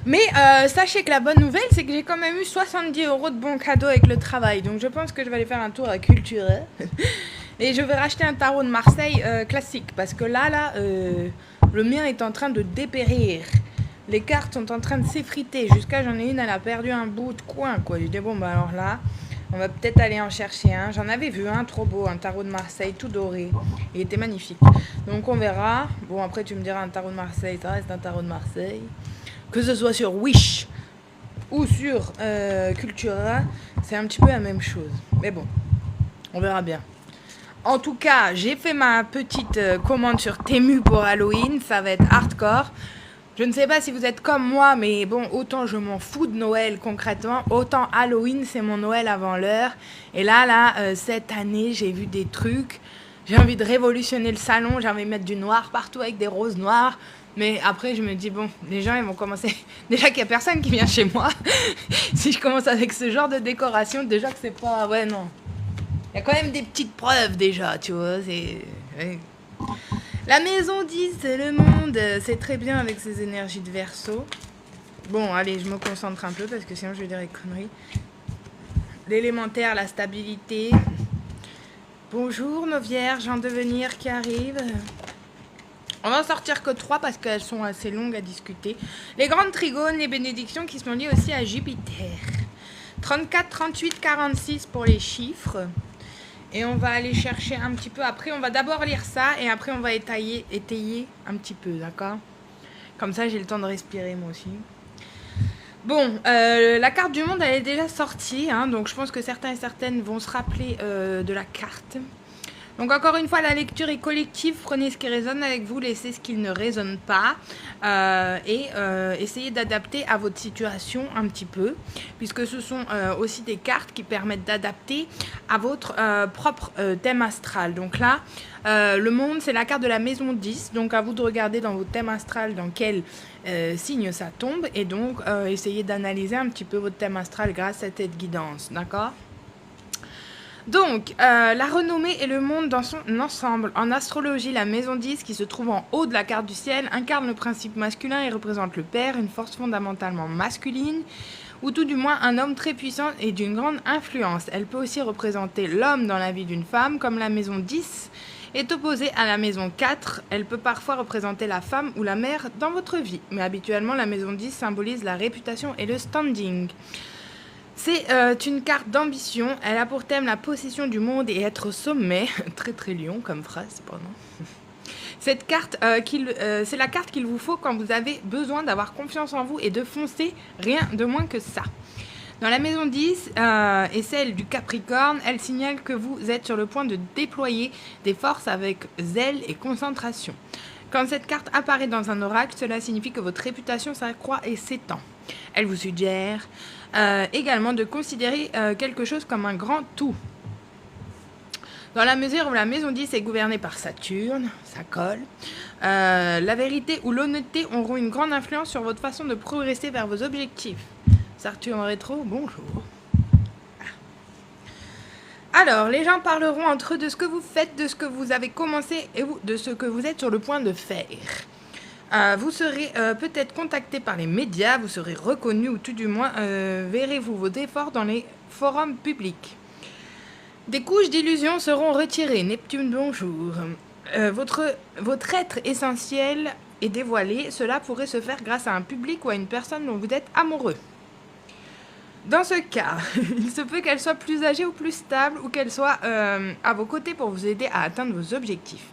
Mais sachez que la bonne nouvelle, c'est que j'ai quand même eu 70 € de bons cadeaux avec le travail. Donc je pense que je vais aller faire un tour à Cultura. Et je vais racheter un tarot de Marseille classique. Parce que là, le mien est en train de dépérir. Les cartes sont en train de s'effriter. Jusqu'à j'en ai une, elle a perdu un bout de coin, quoi. J'ai dit, bon, bah alors là... On va peut-être aller en chercher un. J'en avais vu un trop beau, un tarot de Marseille tout doré. Il était magnifique. Donc on verra. Bon, après tu me diras un tarot de Marseille, ça reste un tarot de Marseille. Que ce soit sur Wish ou sur Cultura, c'est un petit peu la même chose. Mais bon, on verra bien. En tout cas, j'ai fait ma petite commande sur Temu pour Halloween. Ça va être hardcore. Je ne sais pas si vous êtes comme moi, mais bon, autant je m'en fous de Noël concrètement, autant Halloween, c'est mon Noël avant l'heure. Et là, cette année, j'ai vu des trucs. J'ai envie de révolutionner le salon, j'ai envie de mettre du noir partout avec des roses noires. Mais après, je me dis, bon, les gens, ils vont commencer... Déjà qu'il n'y a personne qui vient chez moi. Si je commence avec ce genre de décoration, déjà que c'est pas... Ouais, non. Il y a quand même des petites preuves déjà, tu vois, c'est... La maison 10, c'est le monde, c'est très bien avec ses énergies de Verseau. Bon, allez, je me concentre un peu parce que sinon je vais dire des conneries. L'élémentaire, la stabilité. Bonjour nos vierges en devenir qui arrivent. On va en sortir que 3 parce qu'elles sont assez longues à discuter. Les grandes trigones, les bénédictions qui sont liées aussi à Jupiter. 34, 38, 46 pour les chiffres. Et on va aller chercher un petit peu. Après, on va d'abord lire ça et après, on va étayer un petit peu, d'accord? Comme ça, j'ai le temps de respirer, moi aussi. Bon, la carte du monde, elle est déjà sortie, hein, donc je pense que certains et certaines vont se rappeler de la carte. Donc encore une fois, la lecture est collective, prenez ce qui résonne avec vous, laissez ce qui ne résonne pas et essayez d'adapter à votre situation un petit peu, puisque ce sont aussi des cartes qui permettent d'adapter à votre propre thème astral. Donc là, le monde, c'est la carte de la maison 10, donc à vous de regarder dans votre thème astral dans quel signe ça tombe, et donc essayez d'analyser un petit peu votre thème astral grâce à cette guidance, d'accord ? Donc, la renommée et le monde dans son ensemble. En astrologie, la maison 10, qui se trouve en haut de la carte du ciel, incarne le principe masculin et représente le père, une force fondamentalement masculine, ou tout du moins un homme très puissant et d'une grande influence. Elle peut aussi représenter l'homme dans la vie d'une femme, comme la maison 10 est opposée à la maison 4. Elle peut parfois représenter la femme ou la mère dans votre vie, mais habituellement, la maison 10 symbolise la réputation et le standing. C'est une carte d'ambition. Elle a pour thème la possession du monde et être au sommet. Très très lion comme phrase, cependant. Cette carte, c'est la carte qu'il vous faut quand vous avez besoin d'avoir confiance en vous et de foncer, rien de moins que ça. Dans la maison 10 et celle du Capricorne, elle signale que vous êtes sur le point de déployer des forces avec zèle et concentration. Quand cette carte apparaît dans un oracle, cela signifie que votre réputation s'accroît et s'étend. Elle vous suggère également de considérer quelque chose comme un grand tout. Dans la mesure où la maison 10 est gouvernée par Saturne, ça colle, la vérité ou l'honnêteté auront une grande influence sur votre façon de progresser vers vos objectifs. Saturne rétro, bonjour. Alors, les gens parleront entre eux de ce que vous faites, de ce que vous avez commencé et de ce que vous êtes sur le point de faire. Vous serez peut-être contacté par les médias, vous serez reconnu ou tout du moins verrez-vous vos efforts dans les forums publics. Des couches d'illusions seront retirées. Neptune, bonjour. Votre être essentiel est dévoilé. Cela pourrait se faire grâce à un public ou à une personne dont vous êtes amoureux. Dans ce cas, il se peut qu'elle soit plus âgée ou plus stable ou qu'elle soit à vos côtés pour vous aider à atteindre vos objectifs.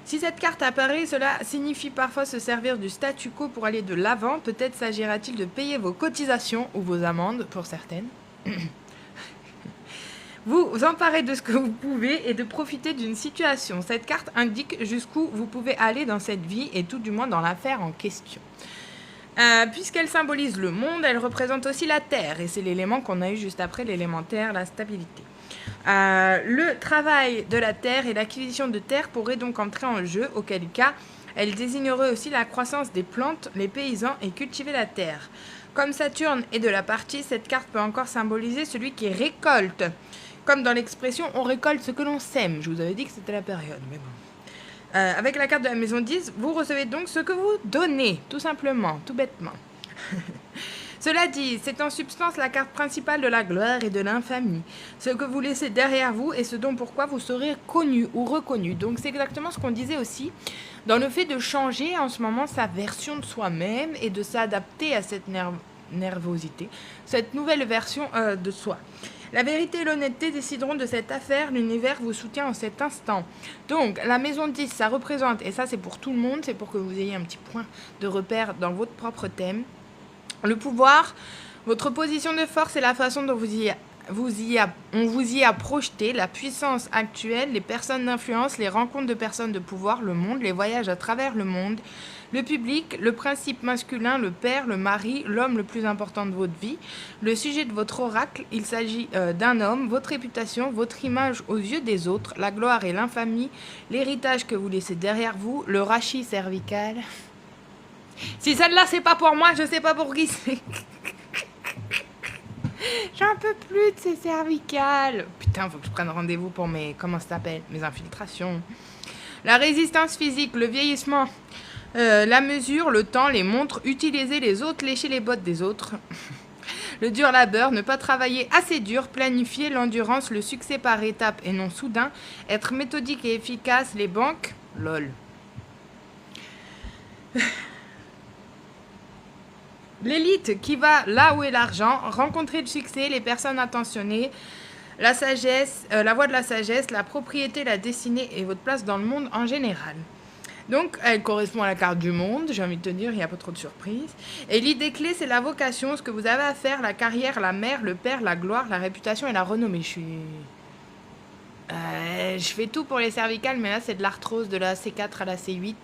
Si cette carte apparaît, cela signifie parfois se servir du statu quo pour aller de l'avant. Peut-être s'agira-t-il de payer vos cotisations ou vos amendes pour certaines. Vous vous emparez de ce que vous pouvez et de profiter d'une situation. Cette carte indique jusqu'où vous pouvez aller dans cette vie et tout du moins dans l'affaire en question. Puisqu'elle symbolise le monde, elle représente aussi la terre et c'est l'élément qu'on a eu juste après l'élémentaire, la stabilité. Le travail de la terre et l'acquisition de terre pourraient donc entrer en jeu, auquel cas elle désignerait aussi la croissance des plantes, les paysans et cultiver la terre. Comme Saturne est de la partie, cette carte peut encore symboliser celui qui récolte. Comme dans l'expression on récolte ce que l'on sème. Je vous avais dit que c'était la période, mais bon. Avec la carte de la maison 10, vous recevez donc ce que vous donnez, tout simplement, tout bêtement. Cela dit, c'est en substance la carte principale de la gloire et de l'infamie. Ce que vous laissez derrière vous et ce dont pourquoi vous serez connu ou reconnu. Donc c'est exactement ce qu'on disait aussi dans le fait de changer en ce moment sa version de soi-même et de s'adapter à cette nervosité, cette nouvelle version de soi. La vérité et l'honnêteté décideront de cette affaire. L'univers vous soutient en cet instant. Donc, la maison 10, ça représente, et ça c'est pour tout le monde, c'est pour que vous ayez un petit point de repère dans votre propre thème. Le pouvoir, votre position de force et la façon dont on vous y a projeté, la puissance actuelle, les personnes d'influence, les rencontres de personnes de pouvoir, le monde, les voyages à travers le monde, le public, le principe masculin, le père, le mari, l'homme le plus important de votre vie, le sujet de votre oracle, il s'agit d'un homme, votre réputation, votre image aux yeux des autres, la gloire et l'infamie, l'héritage que vous laissez derrière vous, le rachis cervical. Si celle-là c'est pas pour moi, je sais pas pour qui c'est. J'en peux plus de ces cervicales. Putain, faut que je prenne rendez-vous pour mes... Comment ça s'appelle? Mes infiltrations. La résistance physique, le vieillissement, la mesure, le temps, les montres, utiliser les autres, lécher les bottes des autres. Le dur labeur, ne pas travailler assez dur, planifier l'endurance, le succès par étapes et non soudain, être méthodique et efficace, les banques, lol. L'élite qui va là où est l'argent, rencontrer le succès, les personnes attentionnées, la sagesse, la voie de la sagesse, la propriété, la destinée et votre place dans le monde en général. Donc, elle correspond à la carte du monde, j'ai envie de te dire, il n'y a pas trop de surprises. Et l'idée clé, c'est la vocation, ce que vous avez à faire, la carrière, la mère, le père, la gloire, la réputation et la renommée. Je fais tout pour les cervicales, mais là, c'est de l'arthrose de la C4 à la C8.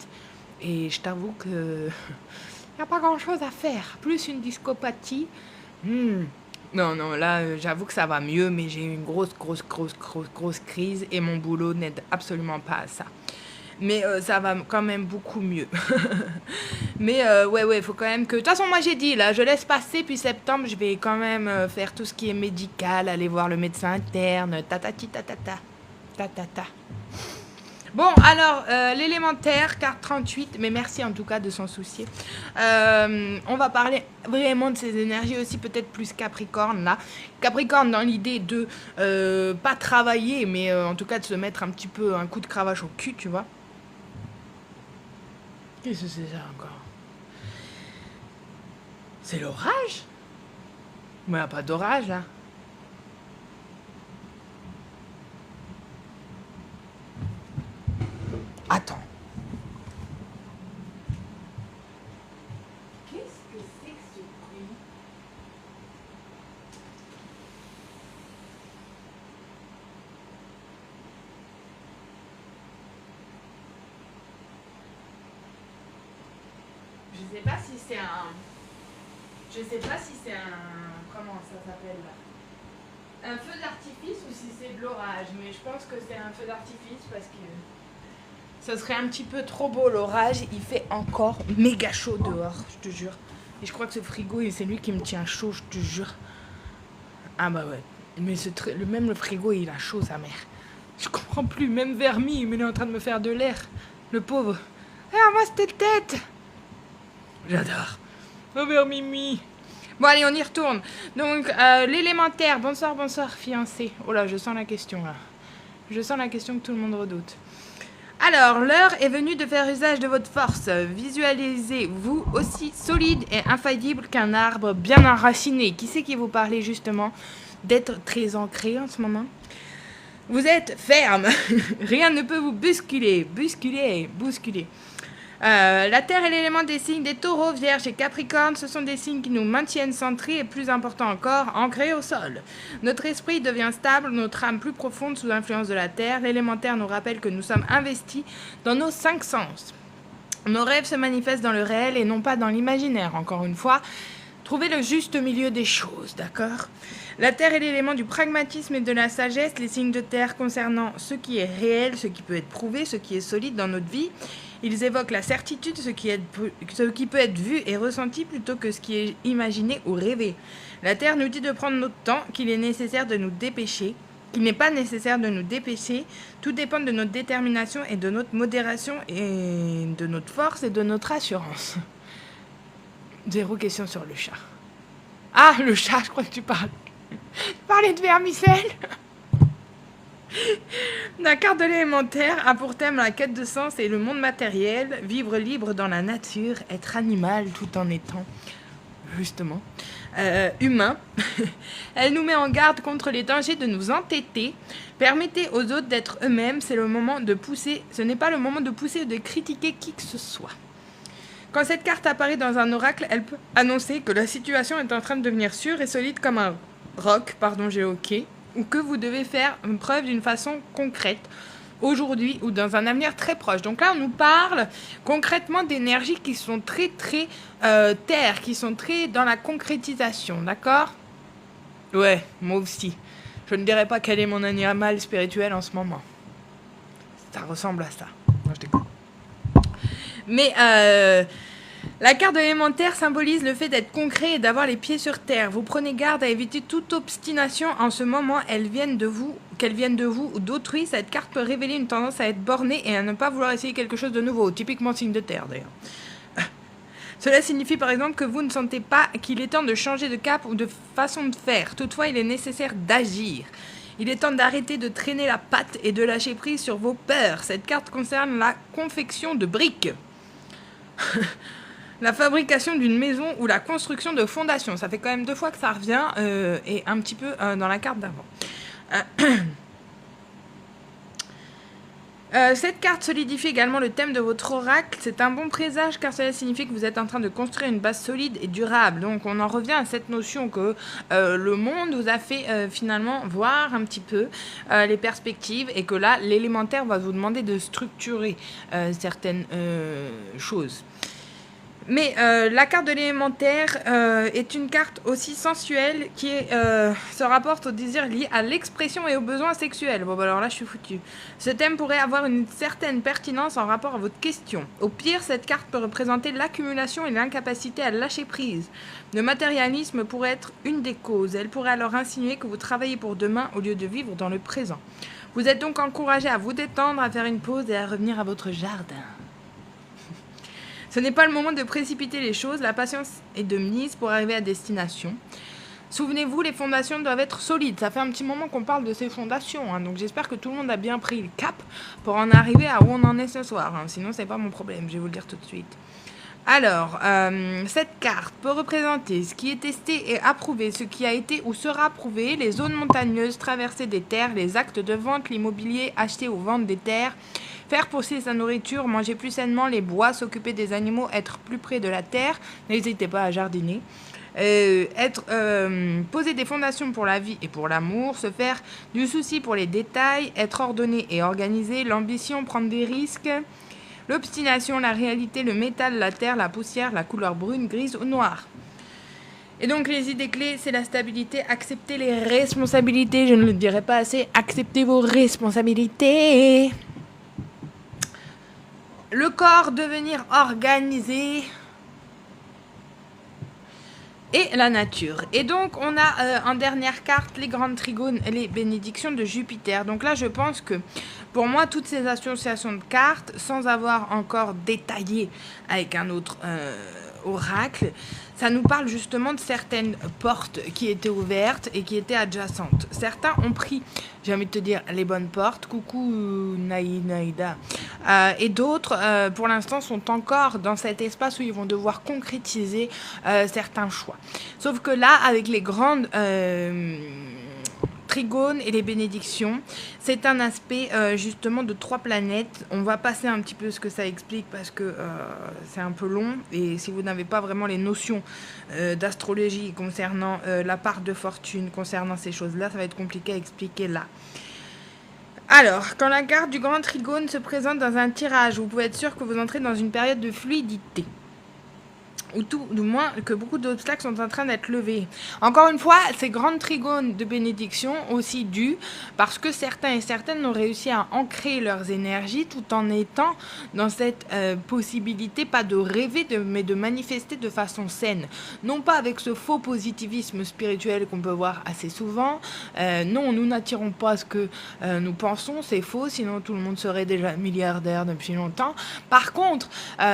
Et je t'avoue que il n'y a pas grand-chose à faire. Plus une discopathie. Non, non, là, j'avoue que ça va mieux, mais j'ai eu une grosse crise et mon boulot n'aide absolument pas à ça. Mais ça va quand même beaucoup mieux. Mais ouais, faut quand même que... De toute façon, moi j'ai dit, là, je laisse passer, puis septembre, je vais quand même faire tout ce qui est médical, aller voir le médecin interne, ta. Bon, alors, l'élémentaire, carte 38, mais merci en tout cas de s'en soucier. On va parler vraiment de ces énergies aussi, peut-être plus Capricorne, là. Capricorne dans l'idée de pas travailler, mais en tout cas de se mettre un petit peu un coup de cravache au cul, tu vois. Qu'est-ce que c'est ça encore? C'est l'orage? Mais il n'y a pas d'orage, là. Attends. Qu'est-ce que c'est que ce bruit? Je sais pas si c'est un... Je sais pas si c'est un... Comment ça s'appelle là? Un feu d'artifice ou si c'est de l'orage. Mais je pense que c'est un feu d'artifice parce que... Ça serait un petit peu trop beau l'orage. Il fait encore méga chaud dehors, je te jure. Et je crois que ce frigo, c'est lui qui me tient chaud, je te jure. Ah bah ouais. Mais même le frigo, il a chaud, sa mère. Je comprends plus. Même Vermi, mais il est en train de me faire de l'air. Le pauvre. Ah, moi, c'était tête. J'adore. Oh, Vermimi. Bon, allez, on y retourne. Donc, l'élémentaire. Bonsoir, fiancé. Oh là, je sens la question, là. Je sens la question que tout le monde redoute. Alors, l'heure est venue de faire usage de votre force. Visualisez-vous aussi solide et infaillible qu'un arbre bien enraciné. Qui c'est qui vous parlait justement d'être très ancré en ce moment? Vous êtes ferme. Rien ne peut vous bousculer. La Terre est l'élément des signes des taureaux, vierges et capricornes. Ce sont des signes qui nous maintiennent centrés et, plus important encore, ancrés au sol. Notre esprit devient stable, notre âme plus profonde sous l'influence de la Terre. L'élémentaire nous rappelle que nous sommes investis dans nos 5 sens. Nos rêves se manifestent dans le réel et non pas dans l'imaginaire, encore une fois. Trouvez le juste milieu des choses, d'accord? La Terre est l'élément du pragmatisme et de la sagesse. Les signes de Terre concernant ce qui est réel, ce qui peut être prouvé, ce qui est solide dans notre vie. Ils évoquent la certitude, ce qui peut être vu et ressenti plutôt que ce qui est imaginé ou rêvé. La Terre nous dit de prendre notre temps, qu'il est nécessaire de nous dépêcher, qu'il n'est pas nécessaire de nous dépêcher. Tout dépend de notre détermination et de notre modération et de notre force et de notre assurance. 0 question sur le chat. Ah, le chat, je crois que tu parles. Tu parlais de vermicelle. La carte de l'élémentaire a pour thème la quête de sens et le monde matériel, vivre libre dans la nature, être animal tout en étant, justement, humain. Elle nous met en garde contre les dangers de nous entêter. Permettez aux autres d'être eux-mêmes, c'est le moment de pousser, ce n'est pas le moment de pousser ou de critiquer qui que ce soit. Quand cette carte apparaît dans un oracle, elle peut annoncer que la situation est en train de devenir sûre et solide comme un roc, ou que vous devez faire preuve d'une façon concrète aujourd'hui ou dans un avenir très proche. Donc là, on nous parle concrètement d'énergies qui sont très terre, qui sont très dans la concrétisation, d'accord? Ouais, moi aussi. Je ne dirais pas quel est mon animal spirituel en ce moment. Ça ressemble à ça. Non, je déconne. Mais la carte de l'élémentaire symbolise le fait d'être concret et d'avoir les pieds sur terre. Vous prenez garde à éviter toute obstination en ce moment, qu'elle vienne de vous ou d'autrui. Cette carte peut révéler une tendance à être bornée et à ne pas vouloir essayer quelque chose de nouveau, typiquement signe de terre d'ailleurs. Cela signifie par exemple que vous ne sentez pas qu'il est temps de changer de cap ou de façon de faire. Toutefois, il est nécessaire d'agir. Il est temps d'arrêter de traîner la patte et de lâcher prise sur vos peurs. Cette carte concerne la confection de briques. La fabrication d'une maison ou la construction de fondations. Ça fait quand même 2 fois que ça revient et un petit peu dans la carte d'avant. Cette carte solidifie également le thème de votre oracle. C'est un bon présage car cela signifie que vous êtes en train de construire une base solide et durable. Donc on en revient à cette notion que le monde vous a fait finalement voir un petit peu les perspectives et que là l'élémentaire va vous demander de structurer certaines choses. Mais la carte de l'élémentaire est une carte aussi sensuelle qui se rapporte au désir lié à l'expression et aux besoins sexuels. Bon, bah alors là, je suis foutue. Ce thème pourrait avoir une certaine pertinence en rapport à votre question. Au pire, cette carte peut représenter l'accumulation et l'incapacité à lâcher prise. Le matérialisme pourrait être une des causes. Elle pourrait alors insinuer que vous travaillez pour demain au lieu de vivre dans le présent. Vous êtes donc encouragé à vous détendre, à faire une pause et à revenir à votre jardin. Ce n'est pas le moment de précipiter les choses, la patience est de mise pour arriver à destination. Souvenez-vous, les fondations doivent être solides. Ça fait un petit moment qu'on parle de ces fondations, hein, donc j'espère que tout le monde a bien pris le cap pour en arriver à où on en est ce soir. Hein. Sinon, c'est pas mon problème, je vais vous le dire tout de suite. Alors, cette carte peut représenter ce qui est testé et approuvé, ce qui a été ou sera approuvé, les zones montagneuses, traversées des terres, les actes de vente, l'immobilier, acheter ou vendre des terres, faire pousser sa nourriture, manger plus sainement les bois, s'occuper des animaux, être plus près de la terre, n'hésitez pas à jardiner. Poser des fondations pour la vie et pour l'amour, se faire du souci pour les détails, être ordonné et organisé, l'ambition, prendre des risques, l'obstination, la réalité, le métal, la terre, la poussière, la couleur brune, grise ou noire. Et donc les idées clés, c'est la stabilité, accepter les responsabilités, je ne le dirai pas assez, acceptez vos responsabilités. Le corps devenir organisé. Et la nature. Et donc, on a en dernière carte les grandes trigones et les bénédictions de Jupiter. Donc là, je pense que pour moi, toutes ces associations de cartes, sans avoir encore détaillé avec un autre oracle, ça nous parle justement de certaines portes qui étaient ouvertes et qui étaient adjacentes. Certains ont pris, j'ai envie de te dire, les bonnes portes, coucou Naïda, et d'autres, pour l'instant, sont encore dans cet espace où ils vont devoir concrétiser certains choix. Sauf que là, avec les grandes trigones et les bénédictions, c'est un aspect justement de 3 planètes. On va passer un petit peu ce que ça explique parce que c'est un peu long et si vous n'avez pas vraiment les notions d'astrologie concernant la part de fortune, concernant ces choses-là, ça va être compliqué à expliquer là. Alors, quand la carte du grand trigone se présente dans un tirage, vous pouvez être sûr que vous entrez dans une période de fluidité. Ou tout du moins que beaucoup d'obstacles sont en train d'être levés. Encore une fois, ces grandes trigones de bénédiction aussi dues parce que certains et certaines ont réussi à ancrer leurs énergies tout en étant dans cette possibilité, pas de rêver, mais de manifester de façon saine. Non pas avec ce faux positivisme spirituel qu'on peut voir assez souvent. Non, nous n'attirons pas ce que nous pensons, c'est faux, sinon tout le monde serait déjà milliardaire depuis longtemps. Par contre,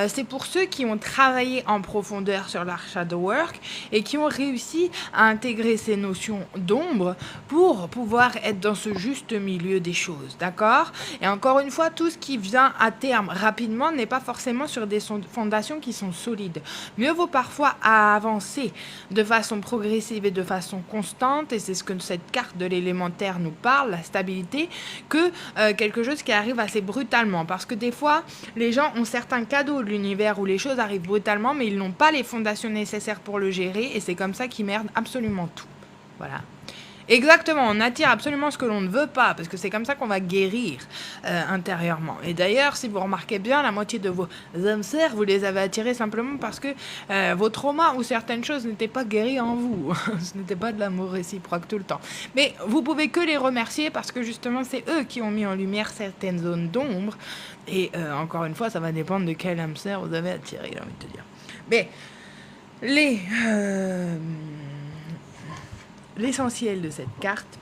c'est pour ceux qui ont travaillé en profondeur sur leur shadow work et qui ont réussi à intégrer ces notions d'ombre pour pouvoir être dans ce juste milieu des choses, d'accord? Et encore une fois, tout ce qui vient à terme rapidement n'est pas forcément sur des fondations qui sont solides. Mieux vaut parfois avancer de façon progressive et de façon constante, et c'est ce que cette carte de l'élémentaire nous parle, la stabilité, que quelque chose qui arrive assez brutalement, parce que des fois, les gens ont certains cadeaux de l'univers où les choses arrivent brutalement, mais ils n'ont pas les fondations nécessaires pour le gérer et c'est comme ça qu'ils merdent absolument tout. Voilà. Exactement, on attire absolument ce que l'on ne veut pas parce que c'est comme ça qu'on va guérir intérieurement. Et d'ailleurs, si vous remarquez bien, la moitié de vos âmes sœurs, vous les avez attirés simplement parce que vos traumas ou certaines choses n'étaient pas guéries en vous. Ce n'était pas de l'amour réciproque tout le temps. Mais vous pouvez que les remercier parce que justement, c'est eux qui ont mis en lumière certaines zones d'ombre. Et encore une fois, ça va dépendre de quelle âme sœur vous avez attiré, j'ai envie de te dire. Mais l'essentiel de cette carte,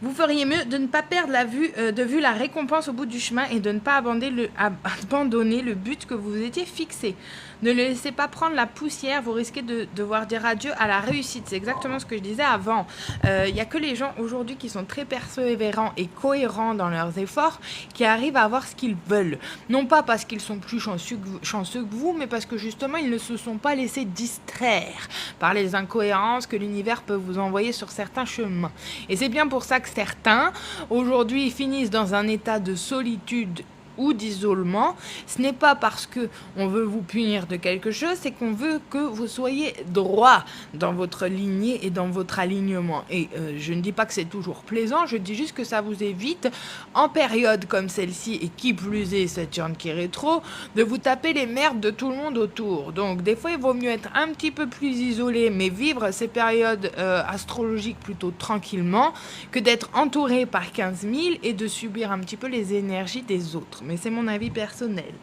vous feriez mieux de ne pas perdre de vue la récompense au bout du chemin et de ne pas abandonner le but que vous étiez fixé. Ne le laissez pas prendre la poussière, vous risquez de devoir dire adieu à la réussite. C'est exactement ce que je disais avant. Il n'y a que les gens aujourd'hui qui sont très persévérants et cohérents dans leurs efforts qui arrivent à avoir ce qu'ils veulent. Non pas parce qu'ils sont plus chanceux que vous, mais parce que justement ils ne se sont pas laissés distraire par les incohérences que l'univers peut vous envoyer sur certains chemins. Et c'est bien pour ça que certains, aujourd'hui, finissent dans un état de solitude ou d'isolement. Ce n'est pas parce que on veut vous punir de quelque chose, c'est qu'on veut que vous soyez droit dans votre lignée et dans votre alignement. Et je ne dis pas que c'est toujours plaisant, je dis juste que ça vous évite, en période comme celle-ci, et qui plus est Saturne qui est rétro, de vous taper les merdes de tout le monde autour. Donc des fois, il vaut mieux être un petit peu plus isolé, mais vivre ces périodes astrologiques plutôt tranquillement, que d'être entouré par 15 000 et de subir un petit peu les énergies des autres. Mais c'est mon avis personnel.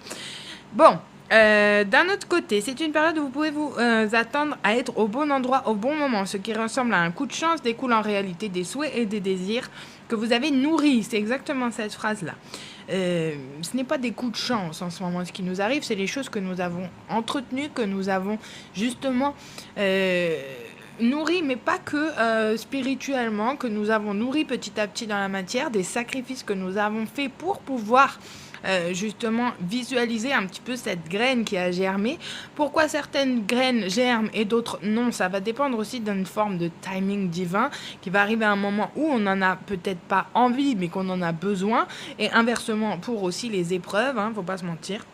Bon, d'un autre côté, c'est une période où vous pouvez vous attendre à être au bon endroit au bon moment. Ce qui ressemble à un coup de chance découle en réalité des souhaits et des désirs que vous avez nourris. C'est exactement cette phrase-là. Ce n'est pas des coups de chance en ce moment. Ce qui nous arrive, c'est les choses que nous avons entretenues, que nous avons justement nourries, mais pas que spirituellement, que nous avons nourri petit à petit dans la matière, des sacrifices que nous avons faits pour pouvoir justement visualiser un petit peu cette graine qui a germé. Pourquoi certaines graines germent et d'autres non, ça va dépendre aussi d'une forme de timing divin qui va arriver à un moment où on n'en a peut-être pas envie mais qu'on en a besoin, et inversement pour aussi les épreuves, hein, faut pas se mentir.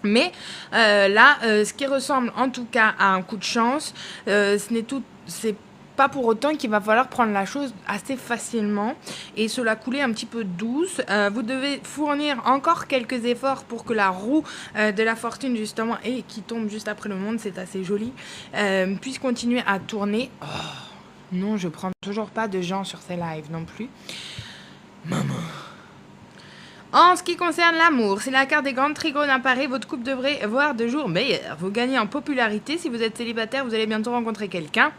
Mais là, ce qui ressemble en tout cas à un coup de chance, c'est pas pour autant qu'il va falloir prendre la chose assez facilement et se la couler un petit peu douce. Vous devez fournir encore quelques efforts pour que la roue de la fortune justement, et qui tombe juste après le monde, c'est assez joli, puisse continuer à tourner. Oh, non, je prends toujours pas de gens sur ces lives non plus. Maman. En ce qui concerne l'amour, si la carte des grandes trigones apparaît, votre couple devrait voir de jours meilleurs. Vous gagnez en popularité. Si vous êtes célibataire, vous allez bientôt rencontrer quelqu'un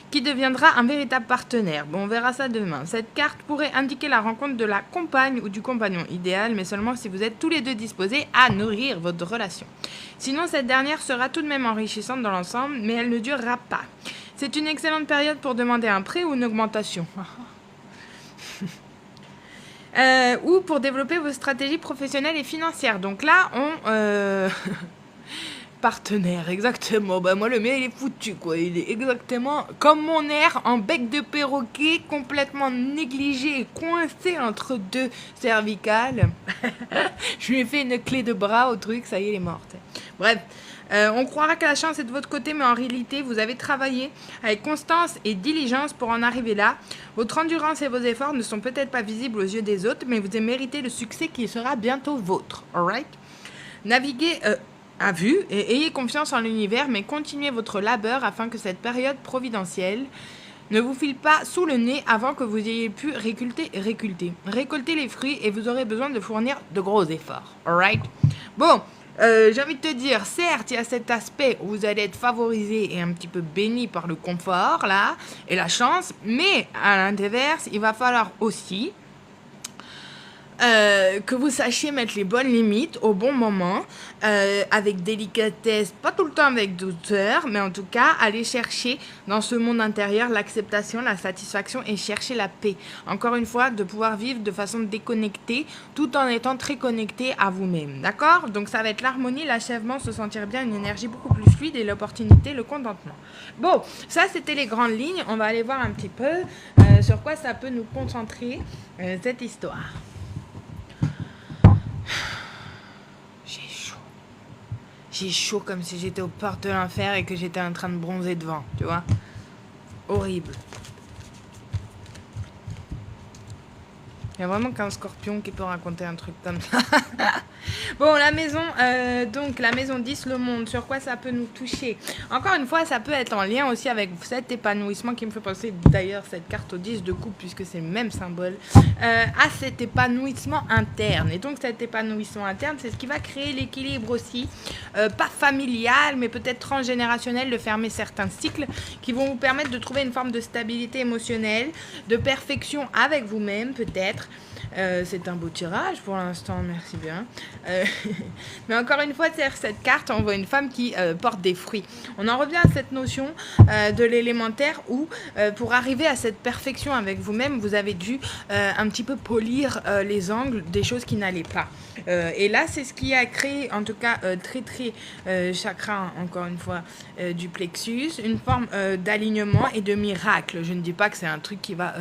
qui deviendra un véritable partenaire. Bon, on verra ça demain. Cette carte pourrait indiquer la rencontre de la compagne ou du compagnon idéal, mais seulement si vous êtes tous les deux disposés à nourrir votre relation. Sinon, cette dernière sera tout de même enrichissante dans l'ensemble, mais elle ne durera pas. C'est une excellente période pour demander un prêt ou une augmentation. Ou pour développer vos stratégies professionnelles et financières. Donc là, on... partenaire, exactement. Bah moi, le mien, il est foutu, quoi. Il est exactement comme mon air en bec de perroquet, complètement négligé et coincé entre deux cervicales. Je lui ai fait une clé de bras au truc, ça y est, elle est morte. Bref. On croira que la chance est de votre côté, mais en réalité, vous avez travaillé avec constance et diligence pour en arriver là. Votre endurance et vos efforts ne sont peut-être pas visibles aux yeux des autres, mais vous avez mérité le succès qui sera bientôt vôtre. Alright? Naviguez à vue et ayez confiance en l'univers, mais continuez votre labeur afin que cette période providentielle ne vous file pas sous le nez avant que vous ayez pu récolter les fruits, et vous aurez besoin de fournir de gros efforts. Alright? Bon. J'ai envie de te dire, certes, il y a cet aspect où vous allez être favorisé et un petit peu béni par le confort, là, et la chance, mais à l'inverse, il va falloir aussi que vous sachiez mettre les bonnes limites au bon moment, avec délicatesse, pas tout le temps avec douceur, mais en tout cas, aller chercher dans ce monde intérieur l'acceptation, la satisfaction et chercher la paix. Encore une fois, de pouvoir vivre de façon déconnectée, tout en étant très connecté à vous-même, d'accord? Donc ça va être l'harmonie, l'achèvement, se sentir bien, une énergie beaucoup plus fluide, et l'opportunité, le contentement. Bon, ça c'était les grandes lignes. On va aller voir un petit peu sur quoi ça peut nous concentrer, cette histoire. J'ai chaud comme si j'étais aux portes de l'enfer et que j'étais en train de bronzer devant, tu vois. Horrible. Il y a vraiment qu'un scorpion qui peut raconter un truc comme ça. Bon, la maison, donc la maison 10, le monde, sur quoi ça peut nous toucher? Encore une fois, ça peut être en lien aussi avec cet épanouissement qui me fait penser d'ailleurs cette carte au 10 de coupe, puisque c'est le même symbole, à cet épanouissement interne. Et donc cet épanouissement interne, c'est ce qui va créer l'équilibre aussi, pas familial, mais peut-être transgénérationnel, de fermer certains cycles qui vont vous permettre de trouver une forme de stabilité émotionnelle, de perfection avec vous-même peut-être, C'est un beau tirage pour l'instant, merci bien. Euh, mais encore une fois, cette carte, on voit une femme qui porte des fruits. On en revient à cette notion de l'élémentaire où, pour arriver à cette perfection avec vous-même, vous avez dû un petit peu polir les angles des choses qui n'allaient pas. Et là, c'est ce qui a créé, en tout cas, très chakra, encore une fois, du plexus, une forme d'alignement et de miracle. Je ne dis pas que c'est un truc qui va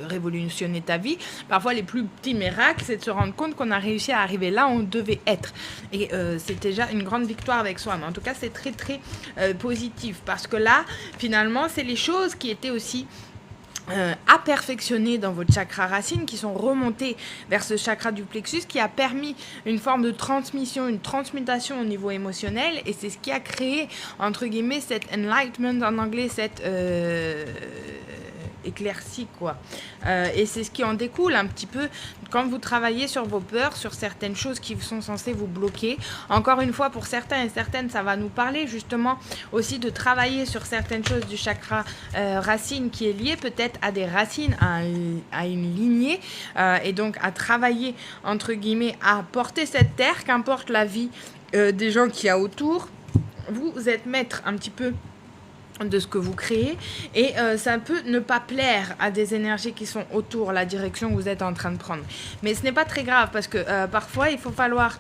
révolutionner ta vie. Parfois, les plus petits miracles, c'est de se rendre compte qu'on a réussi à arriver là où on devait être. Et c'est déjà une grande victoire avec soi. Mais en tout cas, c'est très positif. Parce que là, finalement, c'est les choses qui étaient aussi à perfectionner dans votre chakra racine, qui sont remontés vers ce chakra du plexus, qui a permis une forme de transmission, une transmutation au niveau émotionnel, et c'est ce qui a créé, entre guillemets, cet enlightenment en anglais, cette éclaircie, quoi. Et c'est ce qui en découle un petit peu quand vous travaillez sur vos peurs, sur certaines choses qui sont censées vous bloquer. Encore une fois, pour certains et certaines, ça va nous parler justement aussi de travailler sur certaines choses du chakra racine qui est lié peut-être à des racines, à une lignée, et donc à travailler, entre guillemets, à porter cette terre, qu'importe la vie des gens qu'il y a autour. Vous êtes maître un petit peu de ce que vous créez, et ça peut ne pas plaire à des énergies qui sont autour, la direction que vous êtes en train de prendre. Mais ce n'est pas très grave, parce que parfois il faut falloir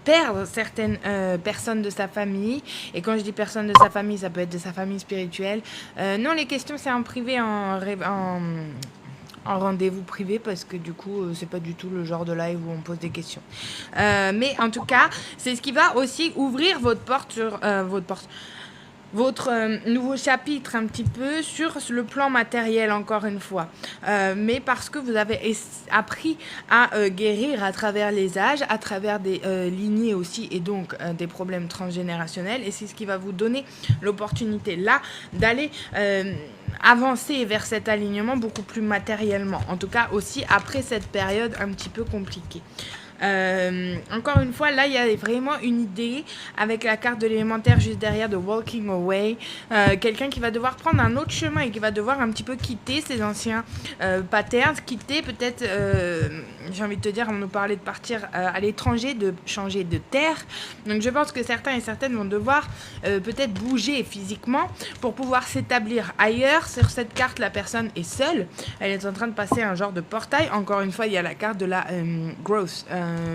perdre certaines personnes de sa famille, et quand je dis personnes de sa famille, ça peut être de sa famille spirituelle. Non, les questions c'est en privé, en rendez-vous privé, parce que du coup c'est pas du tout le genre de live où on pose des questions, mais en tout cas c'est ce qui va aussi ouvrir votre porte sur votre nouveau chapitre un petit peu sur le plan matériel, encore une fois, mais parce que vous avez appris à guérir à travers les âges, à travers des lignées aussi, et donc des problèmes transgénérationnels, et c'est ce qui va vous donner l'opportunité là d'aller avancer vers cet alignement beaucoup plus matériellement, en tout cas aussi après cette période un petit peu compliquée. Encore une fois, là il y a vraiment une idée avec la carte de l'élémentaire juste derrière de Walking Away, quelqu'un qui va devoir prendre un autre chemin et qui va devoir un petit peu quitter ses anciens patterns, quitter peut-être, j'ai envie de te dire, on nous parlait de partir à l'étranger, de changer de terre. Donc je pense que certains et certaines vont devoir peut-être bouger physiquement pour pouvoir s'établir ailleurs. Sur cette carte, la personne est seule, elle est en train de passer un genre de portail. Encore une fois, il y a la carte de la growth,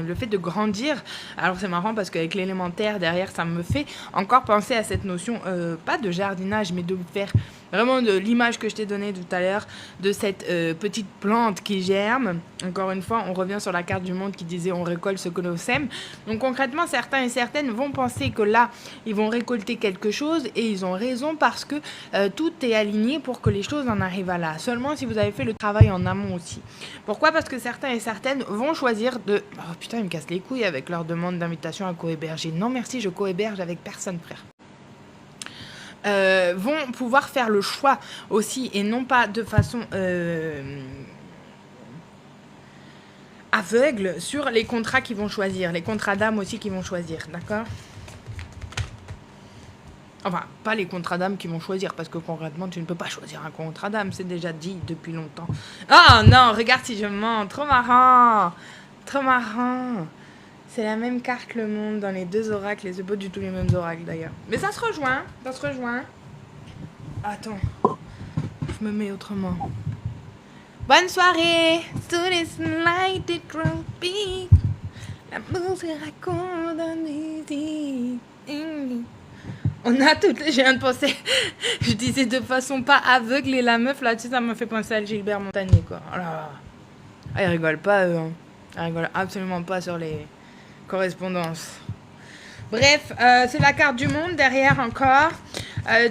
le fait de grandir. Alors c'est marrant parce qu'avec l'élémentaire derrière, ça me fait encore penser à cette notion, pas de jardinage, mais de faire vraiment de l'image que je t'ai donnée tout à l'heure, de cette petite plante qui germe. Encore une fois, on revient sur la carte du monde qui disait on récolte ce que l'on sème. Donc concrètement, certains et certaines vont penser que là, ils vont récolter quelque chose, et ils ont raison, parce que tout est aligné pour que les choses en arrivent à là. Seulement si vous avez fait le travail en amont aussi. Pourquoi ? Parce que certains et certaines vont choisir de... Oh putain, ils me cassent les couilles avec leur demande d'invitation à cohéberger. Non merci, je cohéberge avec personne, frère. Vont pouvoir faire le choix aussi, et non pas de façon aveugle, sur les contrats qu'ils vont choisir, les contrats d'âme aussi qu'ils vont choisir, d'accord ? Enfin, pas les contrats d'âme qu'ils vont choisir, parce que concrètement, tu ne peux pas choisir un contrat d'âme, c'est déjà dit depuis longtemps. Oh non, regarde si je mens, trop marrant, trop marrant. C'est la même carte, le monde, dans les deux oracles, et c'est pas du tout les mêmes oracles d'ailleurs. Mais ça se rejoint, ça se rejoint. Attends, je me mets autrement. Bonne soirée, sous les lighted tropiques, la musique raconte un musique. On a toutes, je viens de penser, je disais de façon pas aveugle, et la meuf là-dessus, ça m'a fait penser à Gilbert Montagnier, quoi. Oh là là. Ah, ils rigolent pas, eux, hein. Ils rigolent absolument pas sur les correspondances. Bref, c'est la carte du monde derrière encore.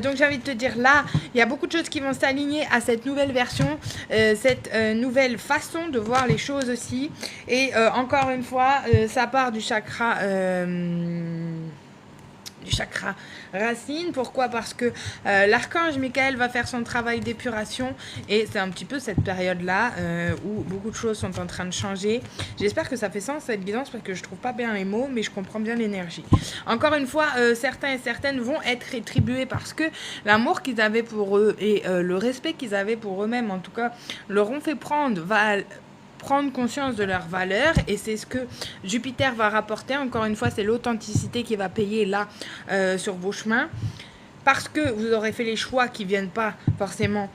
Donc j'ai envie de te dire, là, il y a beaucoup de choses qui vont s'aligner à cette nouvelle version, cette nouvelle façon de voir les choses aussi. Et encore une fois, ça part du chakra racine. Pourquoi ? Parce que l'archange Michael va faire son travail d'épuration, et c'est un petit peu cette période-là où beaucoup de choses sont en train de changer. J'espère que ça fait sens, cette guidance, parce que je trouve pas bien les mots, mais je comprends bien l'énergie. Encore une fois, certains et certaines vont être rétribués, parce que l'amour qu'ils avaient pour eux et le respect qu'ils avaient pour eux-mêmes, en tout cas, leur ont fait prendre, va prendre conscience de leurs valeurs et c'est ce que Jupiter va rapporter. Encore une fois, c'est l'authenticité qui va payer là sur vos chemins. Parce que vous aurez fait les choix qui ne viennent pas forcément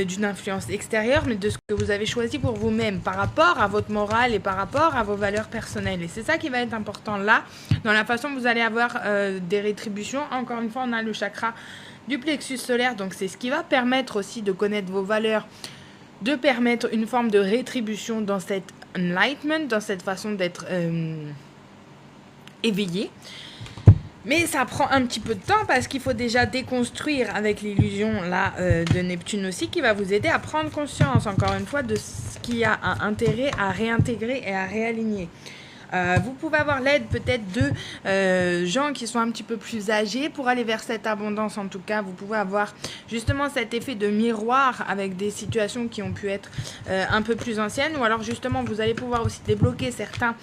d'une influence extérieure, mais de ce que vous avez choisi pour vous-même, par rapport à votre morale et par rapport à vos valeurs personnelles. Et c'est ça qui va être important là, dans la façon dont vous allez avoir des rétributions. Encore une fois, on a le chakra du plexus solaire, donc c'est ce qui va permettre aussi de connaître vos valeurs, de permettre une forme de rétribution dans cette enlightenment, dans cette façon d'être éveillé. Mais ça prend un petit peu de temps parce qu'il faut déjà déconstruire avec l'illusion là de Neptune aussi qui va vous aider à prendre conscience encore une fois de ce qui a un intérêt à réintégrer et à réaligner. Vous pouvez avoir l'aide peut-être de gens qui sont un petit peu plus âgés pour aller vers cette abondance. En tout cas, vous pouvez avoir justement cet effet de miroir avec des situations qui ont pu être un peu plus anciennes. Ou alors justement, vous allez pouvoir aussi débloquer certains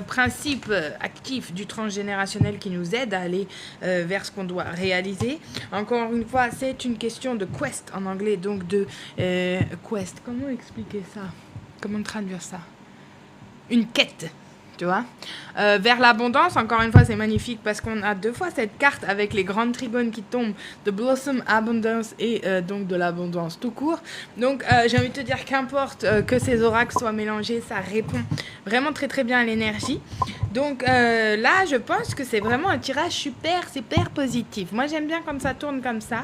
principes actifs du transgénérationnel qui nous aident à aller vers ce qu'on doit réaliser. Encore une fois, c'est une question de quest en anglais, donc de quest. Comment expliquer ça? Comment traduire ça? Une quête. Tu vois, vers l'abondance, encore une fois, c'est magnifique parce qu'on a deux fois cette carte avec les grandes trigones qui tombent de Blossom Abundance et donc de l'abondance tout court. Donc, j'ai envie de te dire qu'importe que ces oracles soient mélangés, ça répond vraiment très très bien à l'énergie. Donc là, je pense que c'est vraiment un tirage super positif. Moi, j'aime bien quand ça tourne comme ça.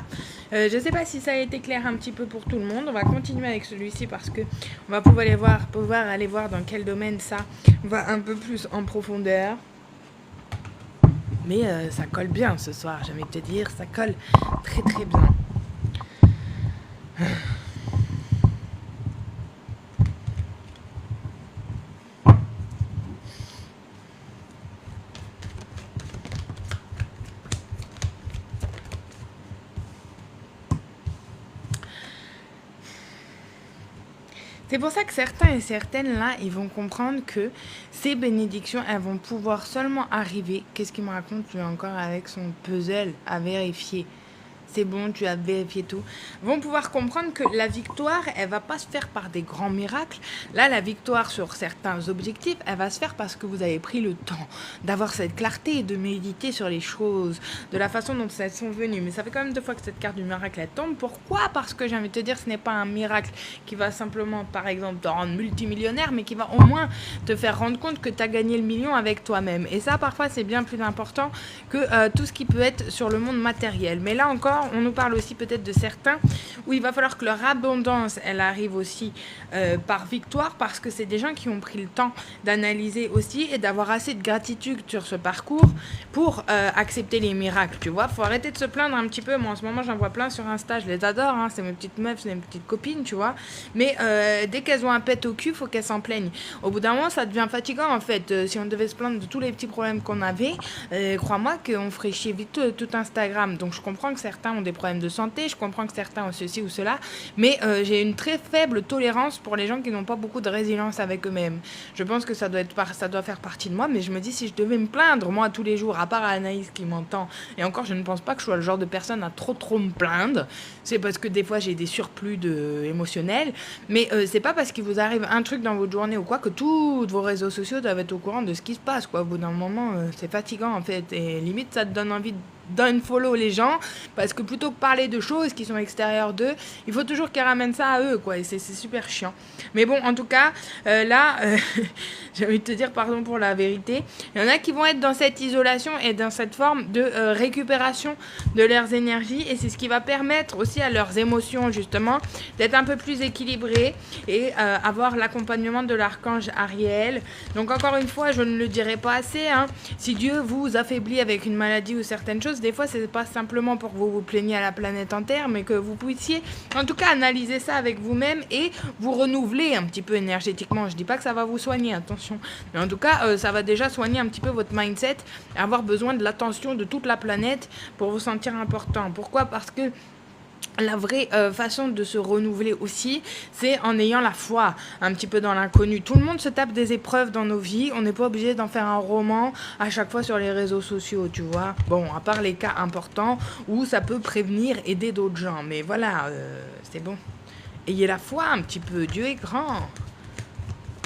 Je ne sais pas si ça a été clair un petit peu pour tout le monde. On va continuer avec celui-ci parce que on va pouvoir aller voir dans quel domaine ça va un peu plus en profondeur. Mais ça colle bien ce soir, j'ai envie de te dire. Ça colle très très bien. C'est pour ça que certains et certaines, là, ils vont comprendre que ces bénédictions, elles vont pouvoir seulement arriver. Qu'est-ce qu'il me raconte, lui, encore, avec son puzzle à vérifier? C'est bon, tu as vérifié tout. Vont pouvoir comprendre que la victoire, elle va pas se faire par des grands miracles. Là, la victoire sur certains objectifs, elle va se faire parce que vous avez pris le temps d'avoir cette clarté et de méditer sur les choses, de la façon dont elles sont venues. Mais ça fait quand même 2 fois que cette carte du miracle, elle tombe. Pourquoi? Parce que j'ai envie de te dire, ce n'est pas un miracle qui va simplement, par exemple, te rendre multimillionnaire, mais qui va au moins te faire rendre compte que tu as gagné le million avec toi-même. Et ça, parfois, c'est bien plus important que tout ce qui peut être sur le monde matériel. Mais là encore, on nous parle aussi peut-être de certains où il va falloir que leur abondance, elle arrive aussi par victoire parce que c'est des gens qui ont pris le temps d'analyser aussi et d'avoir assez de gratitude sur ce parcours pour accepter les miracles, tu vois. Faut arrêter de se plaindre un petit peu. Moi, en ce moment, j'en vois plein sur Insta, je les adore, hein, c'est mes petites meufs, c'est mes petites copines, tu vois. Mais dès qu'elles ont un pet au cul, faut qu'elles s'en plaignent. Au bout d'un moment, ça devient fatigant, en fait. Si on devait se plaindre de tous les petits problèmes qu'on avait, crois-moi qu'on ferait chier vite tout Instagram. Donc, je comprends que certains ont des problèmes de santé, je comprends que certains ont ceci ou cela, mais j'ai une très faible tolérance pour les gens qui n'ont pas beaucoup de résilience avec eux-mêmes. Je pense que ça doit faire partie de moi, mais je me dis si je devais me plaindre, moi, tous les jours, à part Anaïs qui m'entend, et encore, je ne pense pas que je sois le genre de personne à trop me plaindre, c'est parce que des fois, j'ai des surplus émotionnels, mais c'est pas parce qu'il vous arrive un truc dans votre journée ou quoi que tous vos réseaux sociaux doivent être au courant de ce qui se passe, quoi. Au bout d'un moment, c'est fatigant, en fait, et limite, ça te donne envie d'unfollow les gens parce que plutôt que parler de choses qui sont extérieures d'eux, il faut toujours qu'ils ramènent ça à eux, quoi, et c'est super chiant. Mais bon, en tout cas, là, j'ai envie de te dire, pardon pour la vérité, il y en a qui vont être dans cette isolation et dans cette forme de récupération de leurs énergies, et c'est ce qui va permettre aussi à leurs émotions, justement, d'être un peu plus équilibrées et avoir l'accompagnement de l'archange Ariel. Donc encore une fois, je ne le dirai pas assez, hein, si Dieu vous affaiblit avec une maladie ou certaines choses, des fois, c'est pas simplement pour que vous vous plaigniez à la planète entière, mais que vous puissiez, en tout cas, analyser ça avec vous-même et vous renouveler un petit peu énergétiquement. Je dis pas que ça va vous soigner, attention. Mais en tout cas, ça va déjà soigner un petit peu votre mindset, avoir besoin de l'attention de toute la planète pour vous sentir important. Pourquoi? Parce que la vraie façon de se renouveler aussi, c'est en ayant la foi un petit peu dans l'inconnu. Tout le monde se tape des épreuves dans nos vies. On n'est pas obligé d'en faire un roman à chaque fois sur les réseaux sociaux, tu vois. Bon, à part les cas importants où ça peut prévenir, aider d'autres gens. Mais voilà, c'est bon. Ayez la foi un petit peu. Dieu est grand.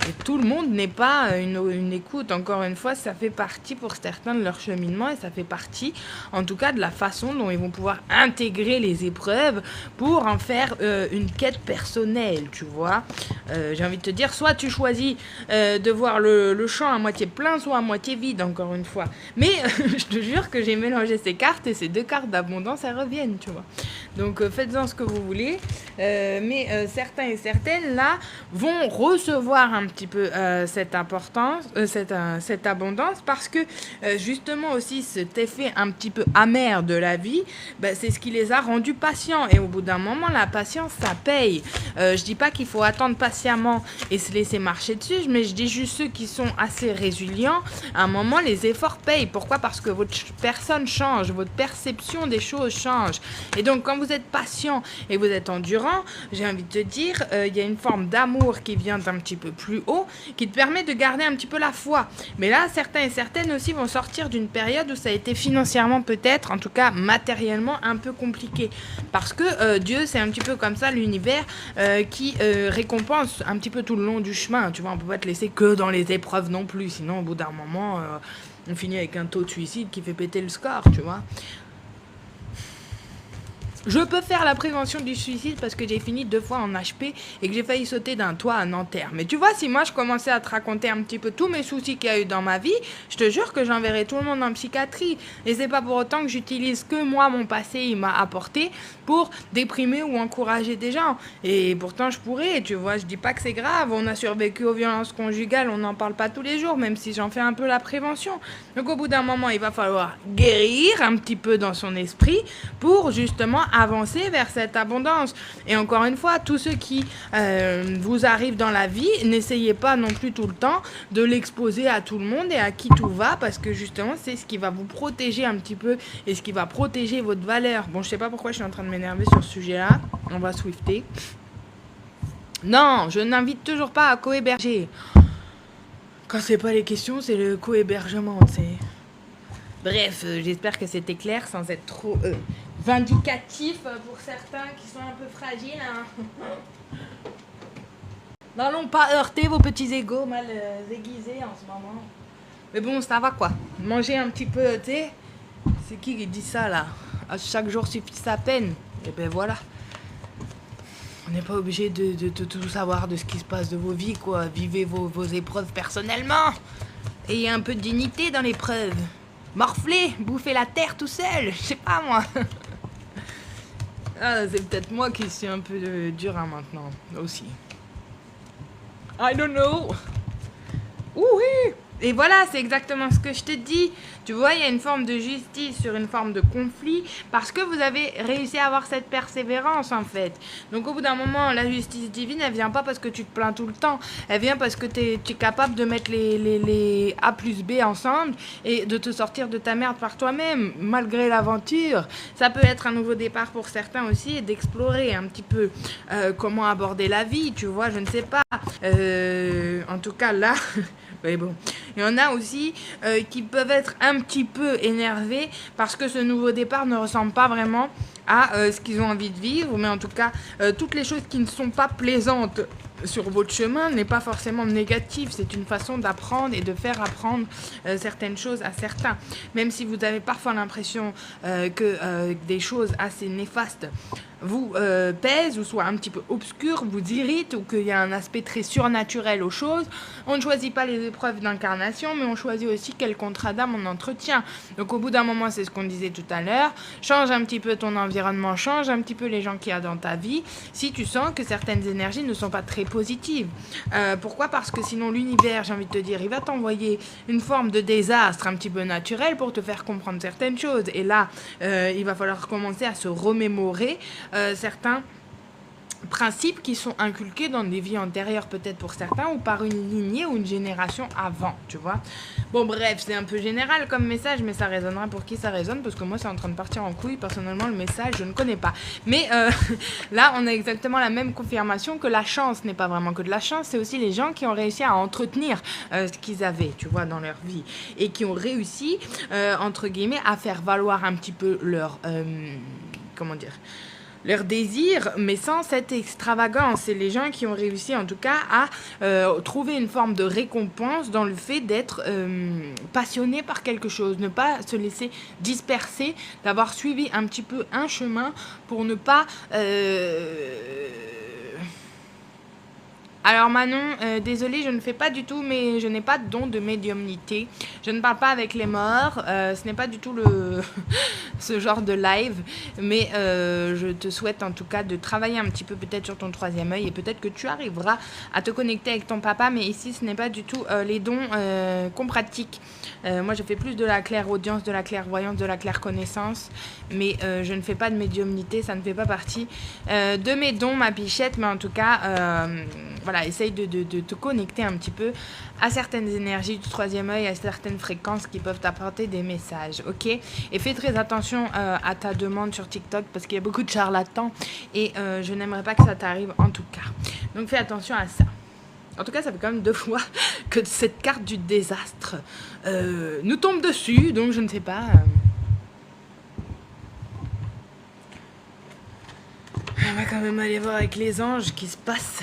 Et tout le monde n'est pas une écoute. Encore une fois, ça fait partie pour certains de leur cheminement et ça fait partie, en tout cas, de la façon dont ils vont pouvoir intégrer les épreuves pour en faire une quête personnelle, tu vois. J'ai envie de te dire, soit tu choisis de voir le champ à moitié plein, soit à moitié vide, encore une fois. Mais je te jure que j'ai mélangé ces cartes et ces deux cartes d'abondance, elles reviennent, tu vois. Donc faites-en ce que vous voulez. Mais certains et certaines, là, vont recevoir un petit peu cette importance, cette abondance, parce que justement aussi cet effet un petit peu amer de la vie, ben, c'est ce qui les a rendus patients. Et au bout d'un moment, la patience, ça paye. Je dis pas qu'il faut attendre patiemment et se laisser marcher dessus, mais je dis juste ceux qui sont assez résilients, à un moment, les efforts payent. Pourquoi? Parce que votre personne change, votre perception des choses change. Et donc, quand vous êtes patient et vous êtes endurant, j'ai envie de te dire, il y a une forme d'amour qui vient d'un petit peu plus haut, qui te permet de garder un petit peu la foi. Mais là, certains et certaines aussi vont sortir d'une période où ça a été financièrement peut-être, en tout cas matériellement, un peu compliqué. Parce que Dieu, c'est un petit peu comme ça, l'univers qui récompense un petit peu tout le long du chemin. Tu vois, on peut pas te laisser que dans les épreuves non plus, sinon au bout d'un moment, on finit avec un taux de suicide qui fait péter le score, tu vois. Je peux faire la prévention du suicide parce que j'ai fini 2 fois en HP et que j'ai failli sauter d'un toit à Nanterre. Mais tu vois, si moi je commençais à te raconter un petit peu tous mes soucis qu'il y a eu dans ma vie, je te jure que j'enverrais tout le monde en psychiatrie. Et c'est pas pour autant que j'utilise que moi, mon passé, il m'a apporté pour déprimer ou encourager des gens. Et pourtant, je pourrais, tu vois, je dis pas que c'est grave. On a survécu aux violences conjugales, on n'en parle pas tous les jours, même si j'en fais un peu la prévention. Donc au bout d'un moment, il va falloir guérir un petit peu dans son esprit pour justement avancer vers cette abondance. Et encore une fois, tous ceux qui vous arrivent dans la vie, n'essayez pas non plus tout le temps de l'exposer à tout le monde et à qui tout va, parce que justement, c'est ce qui va vous protéger un petit peu et ce qui va protéger votre valeur. Bon, je sais pas pourquoi je suis en train de m'énerver sur ce sujet-là. On va swifter. Non, je n'invite toujours pas à cohéberger. Quand c'est pas les questions, c'est le co-hébergement, c'est... Bref, j'espère que c'était clair sans être trop vindicatif pour certains qui sont un peu fragiles. Hein. N'allons pas heurter vos petits égos mal aiguisés en ce moment. Mais bon, ça va quoi. Manger un petit peu, tu sais. C'est qui dit ça là? À chaque jour suffit sa peine. Et ben voilà. On n'est pas obligé de tout savoir de ce qui se passe de vos vies, quoi. Vivez vos épreuves personnellement. Ayez un peu de dignité dans l'épreuve. Morfler, bouffer la terre tout seul, je sais pas moi. Ah, c'est peut-être moi qui suis un peu dur hein, maintenant, aussi. I don't know. Oui. Et voilà, c'est exactement ce que je te dis. Tu vois, il y a une forme de justice sur une forme de conflit parce que vous avez réussi à avoir cette persévérance en fait. Donc au bout d'un moment, la justice divine, elle vient pas parce que tu te plains tout le temps. Elle vient parce que tu es capable de mettre les A plus B ensemble et de te sortir de ta merde par toi-même, malgré l'aventure. Ça peut être un nouveau départ pour certains aussi et d'explorer un petit peu comment aborder la vie, tu vois, je ne sais pas. En tout cas là... Mais bon, il y en a aussi qui peuvent être un petit peu énervés parce que ce nouveau départ ne ressemble pas vraiment à ce qu'ils ont envie de vivre, mais en tout cas, toutes les choses qui ne sont pas plaisantes sur votre chemin n'est pas forcément négatif, c'est une façon d'apprendre et de faire apprendre certaines choses à certains. Même si vous avez parfois l'impression que des choses assez néfastes vous pèsent ou soient un petit peu obscures, vous irritent ou qu'il y a un aspect très surnaturel aux choses, on ne choisit pas les épreuves d'incarnation, mais on choisit aussi quel contrat d'âme on entretient. Donc au bout d'un moment, c'est ce qu'on disait tout à l'heure, change un petit peu ton environnement, change un petit peu les gens qu'il y a dans ta vie, si tu sens que certaines énergies ne sont pas très positives. Pourquoi? Parce que sinon l'univers, j'ai envie de te dire, il va t'envoyer une forme de désastre un petit peu naturel pour te faire comprendre certaines choses. Et là, il va falloir commencer à se remémorer certains principes qui sont inculqués dans des vies antérieures peut-être pour certains ou par une lignée ou une génération avant, tu vois. Bon bref, c'est un peu général comme message, mais ça résonnera pour qui ça résonne, parce que moi c'est en train de partir en couille, personnellement le message je ne connais pas. Mais là on a exactement la même confirmation que la chance n'est pas vraiment que de la chance, c'est aussi les gens qui ont réussi à entretenir ce qu'ils avaient, tu vois, dans leur vie, et qui ont réussi, entre guillemets, à faire valoir un petit peu leur... comment dire, leur désir, mais sans cette extravagance. C'est les gens qui ont réussi en tout cas à trouver une forme de récompense dans le fait d'être passionné par quelque chose, ne pas se laisser disperser, d'avoir suivi un petit peu un chemin pour ne pas... Alors Manon, désolée, je ne fais pas du tout, mais je n'ai pas de don de médiumnité. Je ne parle pas avec les morts. Ce n'est pas du tout ce genre de live. Mais je te souhaite en tout cas de travailler un petit peu peut-être sur ton troisième œil. Et peut-être que tu arriveras à te connecter avec ton papa. Mais ici, ce n'est pas du tout les dons qu'on pratique. Moi, je fais plus de la clairaudience, de la clairvoyance, de la clairconnaissance. Mais je ne fais pas de médiumnité. Ça ne fait pas partie de mes dons, ma bichette. Mais en tout cas... voilà, essaye de te connecter un petit peu à certaines énergies du troisième œil, à certaines fréquences qui peuvent t'apporter des messages, ok? Et fais très attention à ta demande sur TikTok parce qu'il y a beaucoup de charlatans et je n'aimerais pas que ça t'arrive en tout cas. Donc fais attention à ça. En tout cas, ça fait quand même 2 fois que cette carte du désastre nous tombe dessus, donc je ne sais pas... On va quand même aller voir avec les anges ce qui se passe.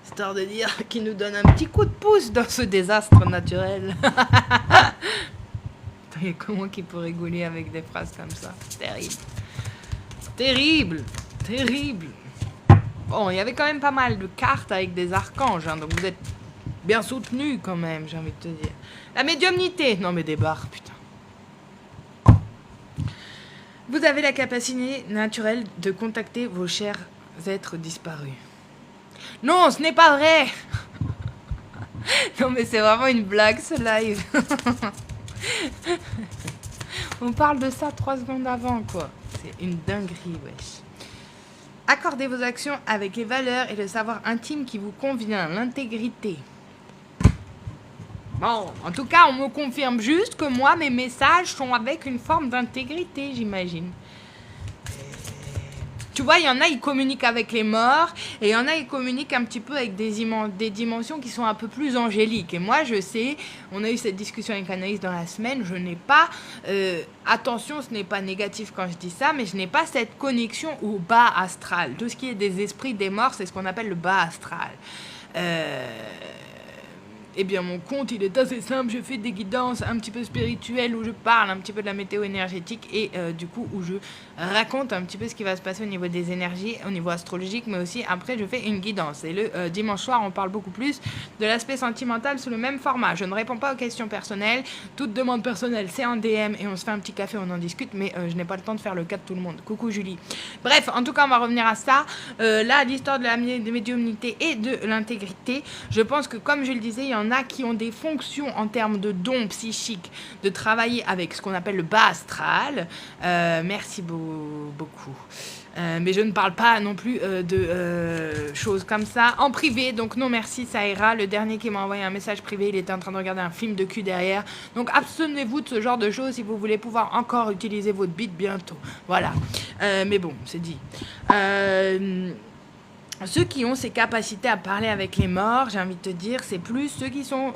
Histoire de dire qu'ils nous donnent un petit coup de pouce dans ce désastre naturel. Il y a comment qui peut rigoler avec des phrases comme ça? Terrible. Terrible. Terrible. Bon, il y avait quand même pas mal de cartes avec des archanges, hein, donc vous êtes bien soutenus quand même, j'ai envie de te dire. La médiumnité. Non mais des barres, putain. Vous avez la capacité naturelle de contacter vos chers êtres disparus. Non, ce n'est pas vrai. Non, mais c'est vraiment une blague, ce live. On parle de ça 3 secondes avant, quoi. C'est une dinguerie, wesh. Accordez vos actions avec les valeurs et le savoir intime qui vous convient, l'intégrité. Bon, en tout cas, on me confirme juste que moi, mes messages sont avec une forme d'intégrité, j'imagine. Tu vois, il y en a, ils communiquent avec les morts, et il y en a, ils communiquent un petit peu avec des dimensions qui sont un peu plus angéliques. Et moi, je sais, on a eu cette discussion avec Anaïs dans la semaine, je n'ai pas, attention, ce n'est pas négatif quand je dis ça, mais je n'ai pas cette connexion au bas astral. Tout ce qui est des esprits des morts, c'est ce qu'on appelle le bas astral. Eh bien, mon compte, il est assez simple. Je fais des guidances un petit peu spirituelles où je parle un petit peu de la météo énergétique et du coup, où je raconte un petit peu ce qui va se passer au niveau des énergies, au niveau astrologique, mais aussi après, je fais une guidance. Et le dimanche soir, on parle beaucoup plus de l'aspect sentimental sous le même format. Je ne réponds pas aux questions personnelles. Toute demande personnelle, c'est en DM et on se fait un petit café, on en discute, mais je n'ai pas le temps de faire le cas de tout le monde. Coucou Julie. Bref, en tout cas, on va revenir à ça. Là, l'histoire de la médiumnité et de l'intégrité, je pense que, comme je le disais, il y en a qui ont des fonctions en termes de dons psychiques, de travailler avec ce qu'on appelle le bas astral. Merci beaucoup. Mais je ne parle pas non plus de choses comme ça en privé, donc non merci, ça ira. Le dernier qui m'a envoyé un message privé, il était en train de regarder un film de cul derrière, donc abstenez-vous de ce genre de choses si vous voulez pouvoir encore utiliser votre bite bientôt, voilà. Mais bon, c'est dit. Ceux qui ont ces capacités à parler avec les morts, j'ai envie de te dire, c'est plus ceux qui sont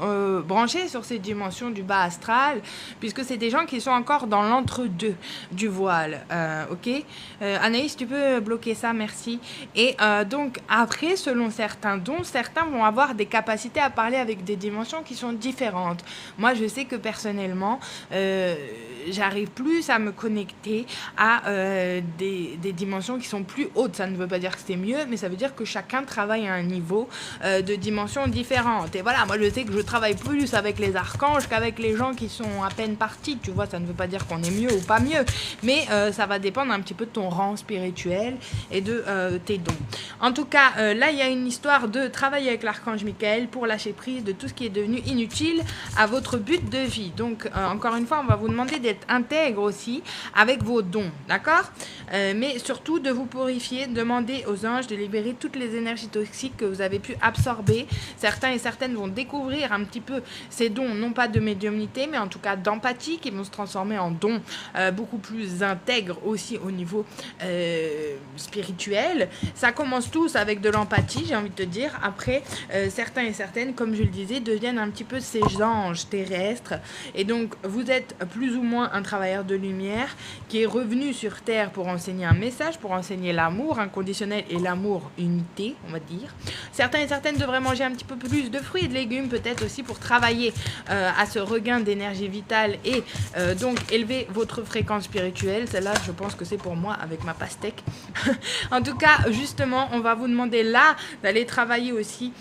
branchés sur ces dimensions du bas astral, puisque c'est des gens qui sont encore dans l'entre-deux du voile. Ok, Anaïs, tu peux bloquer ça, merci. Et donc, après, selon certains dons, certains vont avoir des capacités à parler avec des dimensions qui sont différentes. Moi, je sais que personnellement, j'arrive plus à me connecter à des dimensions qui sont plus hautes. Ça ne veut pas dire que c'est mieux, mais ça veut dire que chacun travaille à un niveau de dimension différente. Et voilà, moi je sais que je travaille plus avec les archanges qu'avec les gens qui sont à peine partis. Tu vois, ça ne veut pas dire qu'on est mieux ou pas mieux, mais ça va dépendre un petit peu de ton rang spirituel et de tes dons. En tout cas, là il y a une histoire de travailler avec l'archange Michael pour lâcher prise de tout ce qui est devenu inutile à votre but de vie. Donc encore une fois, on va vous demander d'être intègre aussi avec vos dons, d'accord? Mais surtout de vous purifier, demander aux anges de libérer toutes les énergies toxiques que vous avez pu absorber. Certains et certaines vont découvrir un petit peu ces dons, non pas de médiumnité, mais en tout cas d'empathie, qui vont se transformer en dons beaucoup plus intègres aussi au niveau spirituel. Ça commence tous avec de l'empathie, j'ai envie de te dire. Après, certains et certaines, comme je le disais, deviennent un petit peu ces anges terrestres. Et donc, vous êtes plus ou moins un travailleur de lumière qui est revenu sur Terre pour enseigner un message, pour enseigner l'amour inconditionnel et l'amour unité, on va dire. Certains et certaines devraient manger un petit peu plus de fruits et de légumes, peut-être aussi pour travailler à ce regain d'énergie vitale et donc élever votre fréquence spirituelle. Celle-là, je pense que c'est pour moi avec ma pastèque. En tout cas, justement, on va vous demander là d'aller travailler aussi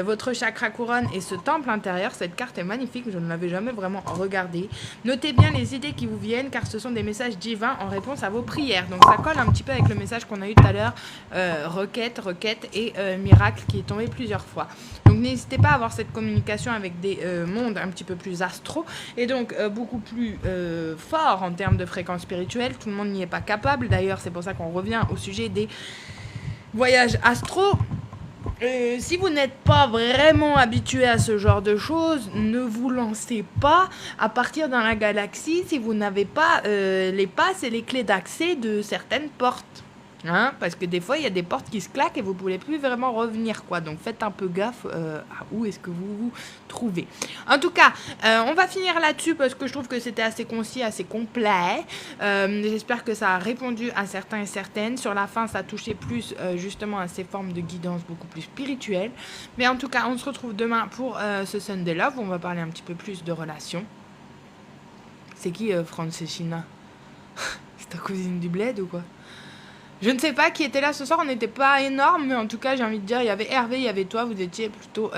votre chakra couronne et ce temple intérieur. Cette carte est magnifique, je ne l'avais jamais vraiment regardée. Notez bien les idées qui vous viennent car ce sont des messages divins en réponse à vos prières. Donc ça colle un petit peu avec le message qu'on a eu tout à l'heure, requête et miracle qui est tombé plusieurs fois. Donc n'hésitez pas à avoir cette communication avec des mondes un petit peu plus astro et donc beaucoup plus fort en termes de fréquence spirituelle. Tout le monde n'y est pas capable. D'ailleurs, c'est pour ça qu'on revient au sujet des voyages astro. Si vous n'êtes pas vraiment habitué à ce genre de choses, ne vous lancez pas à partir dans la galaxie si vous n'avez pas les passes et les clés d'accès de certaines portes. Hein, parce que des fois, il y a des portes qui se claquent et vous ne pouvez plus vraiment revenir, quoi. Donc, faites un peu gaffe à où est-ce que vous vous trouvez. En tout cas, on va finir là-dessus parce que je trouve que c'était assez concis, assez complet. J'espère que ça a répondu à certains et certaines. Sur la fin, ça touchait plus justement à ces formes de guidance beaucoup plus spirituelles. Mais en tout cas, on se retrouve demain pour ce Sunday Love où on va parler un petit peu plus de relations. C'est qui Francescina? C'est ta cousine du bled ou quoi? Je ne sais pas qui était là ce soir, on n'était pas énorme, mais en tout cas j'ai envie de dire, il y avait Hervé, il y avait toi, vous étiez plutôt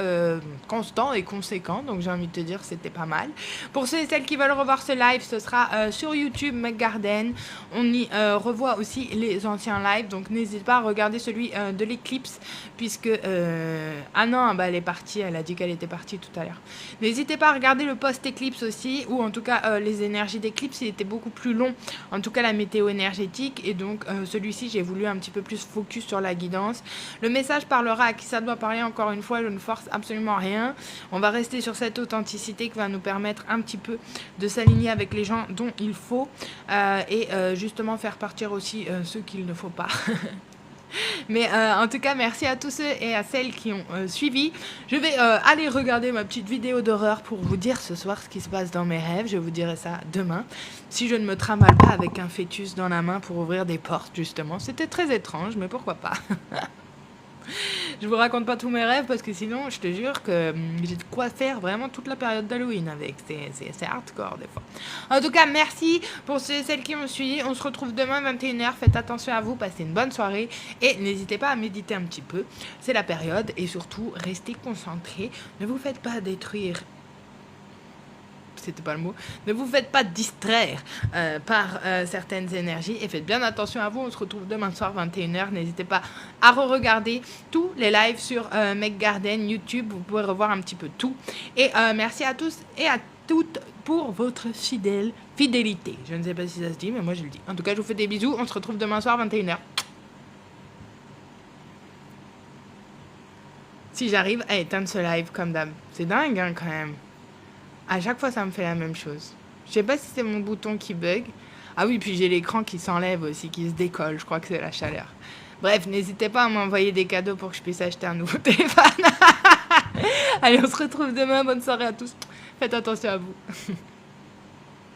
constant et conséquent, donc j'ai envie de te dire c'était pas mal. Pour ceux et celles qui veulent revoir ce live, ce sera sur YouTube, Meg Garden, on y revoit aussi les anciens lives, donc n'hésite pas à regarder celui de l'éclipse, puisque... Ah non, bah, elle est partie, elle a dit qu'elle était partie tout à l'heure. N'hésitez pas à regarder le post-éclipse aussi, ou en tout cas les énergies d'éclipse, il était beaucoup plus long, en tout cas la météo énergétique, et donc celui-ci j'ai voulu un petit peu plus focus sur la guidance. Le message parlera à qui ça doit parler, encore une fois, je ne force absolument rien. On va rester sur cette authenticité qui va nous permettre un petit peu de s'aligner avec les gens dont il faut et justement faire partir aussi ceux qu'il ne faut pas. Mais en tout cas, merci à tous ceux et à celles qui ont suivi. Je vais aller regarder ma petite vidéo d'horreur pour vous dire ce soir ce qui se passe dans mes rêves. Je vous dirai ça demain. Si je ne me trimballe pas avec un fœtus dans la main pour ouvrir des portes, justement. C'était très étrange, mais pourquoi pas. Je vous raconte pas tous mes rêves parce que sinon, je te jure que j'ai de quoi faire vraiment toute la période d'Halloween avec. C'est hardcore des fois. En tout cas, merci pour ceux et celles qui m'ont suivi. On se retrouve demain 21h. Faites attention à vous, passez une bonne soirée et n'hésitez pas à méditer un petit peu. C'est la période et surtout, restez concentrés. Ne vous faites pas détruire. C'était pas le mot, ne vous faites pas distraire par certaines énergies et faites bien attention à vous. On se retrouve demain soir 21h. N'hésitez pas à re-regarder tous les lives sur Meg Garden, YouTube. Vous pouvez revoir un petit peu tout. Et merci à tous et à toutes pour votre fidélité. Je ne sais pas si ça se dit, mais moi je le dis. En tout cas, je vous fais des bisous. On se retrouve demain soir 21h. Si j'arrive à éteindre ce live comme d'hab. C'est dingue hein, quand même. À chaque fois, ça me fait la même chose. Je sais pas si c'est mon bouton qui bug. Ah oui, puis j'ai l'écran qui s'enlève aussi, qui se décolle. Je crois que c'est la chaleur. Bref, n'hésitez pas à m'envoyer des cadeaux pour que je puisse acheter un nouveau téléphone. Allez, on se retrouve demain. Bonne soirée à tous. Faites attention à vous.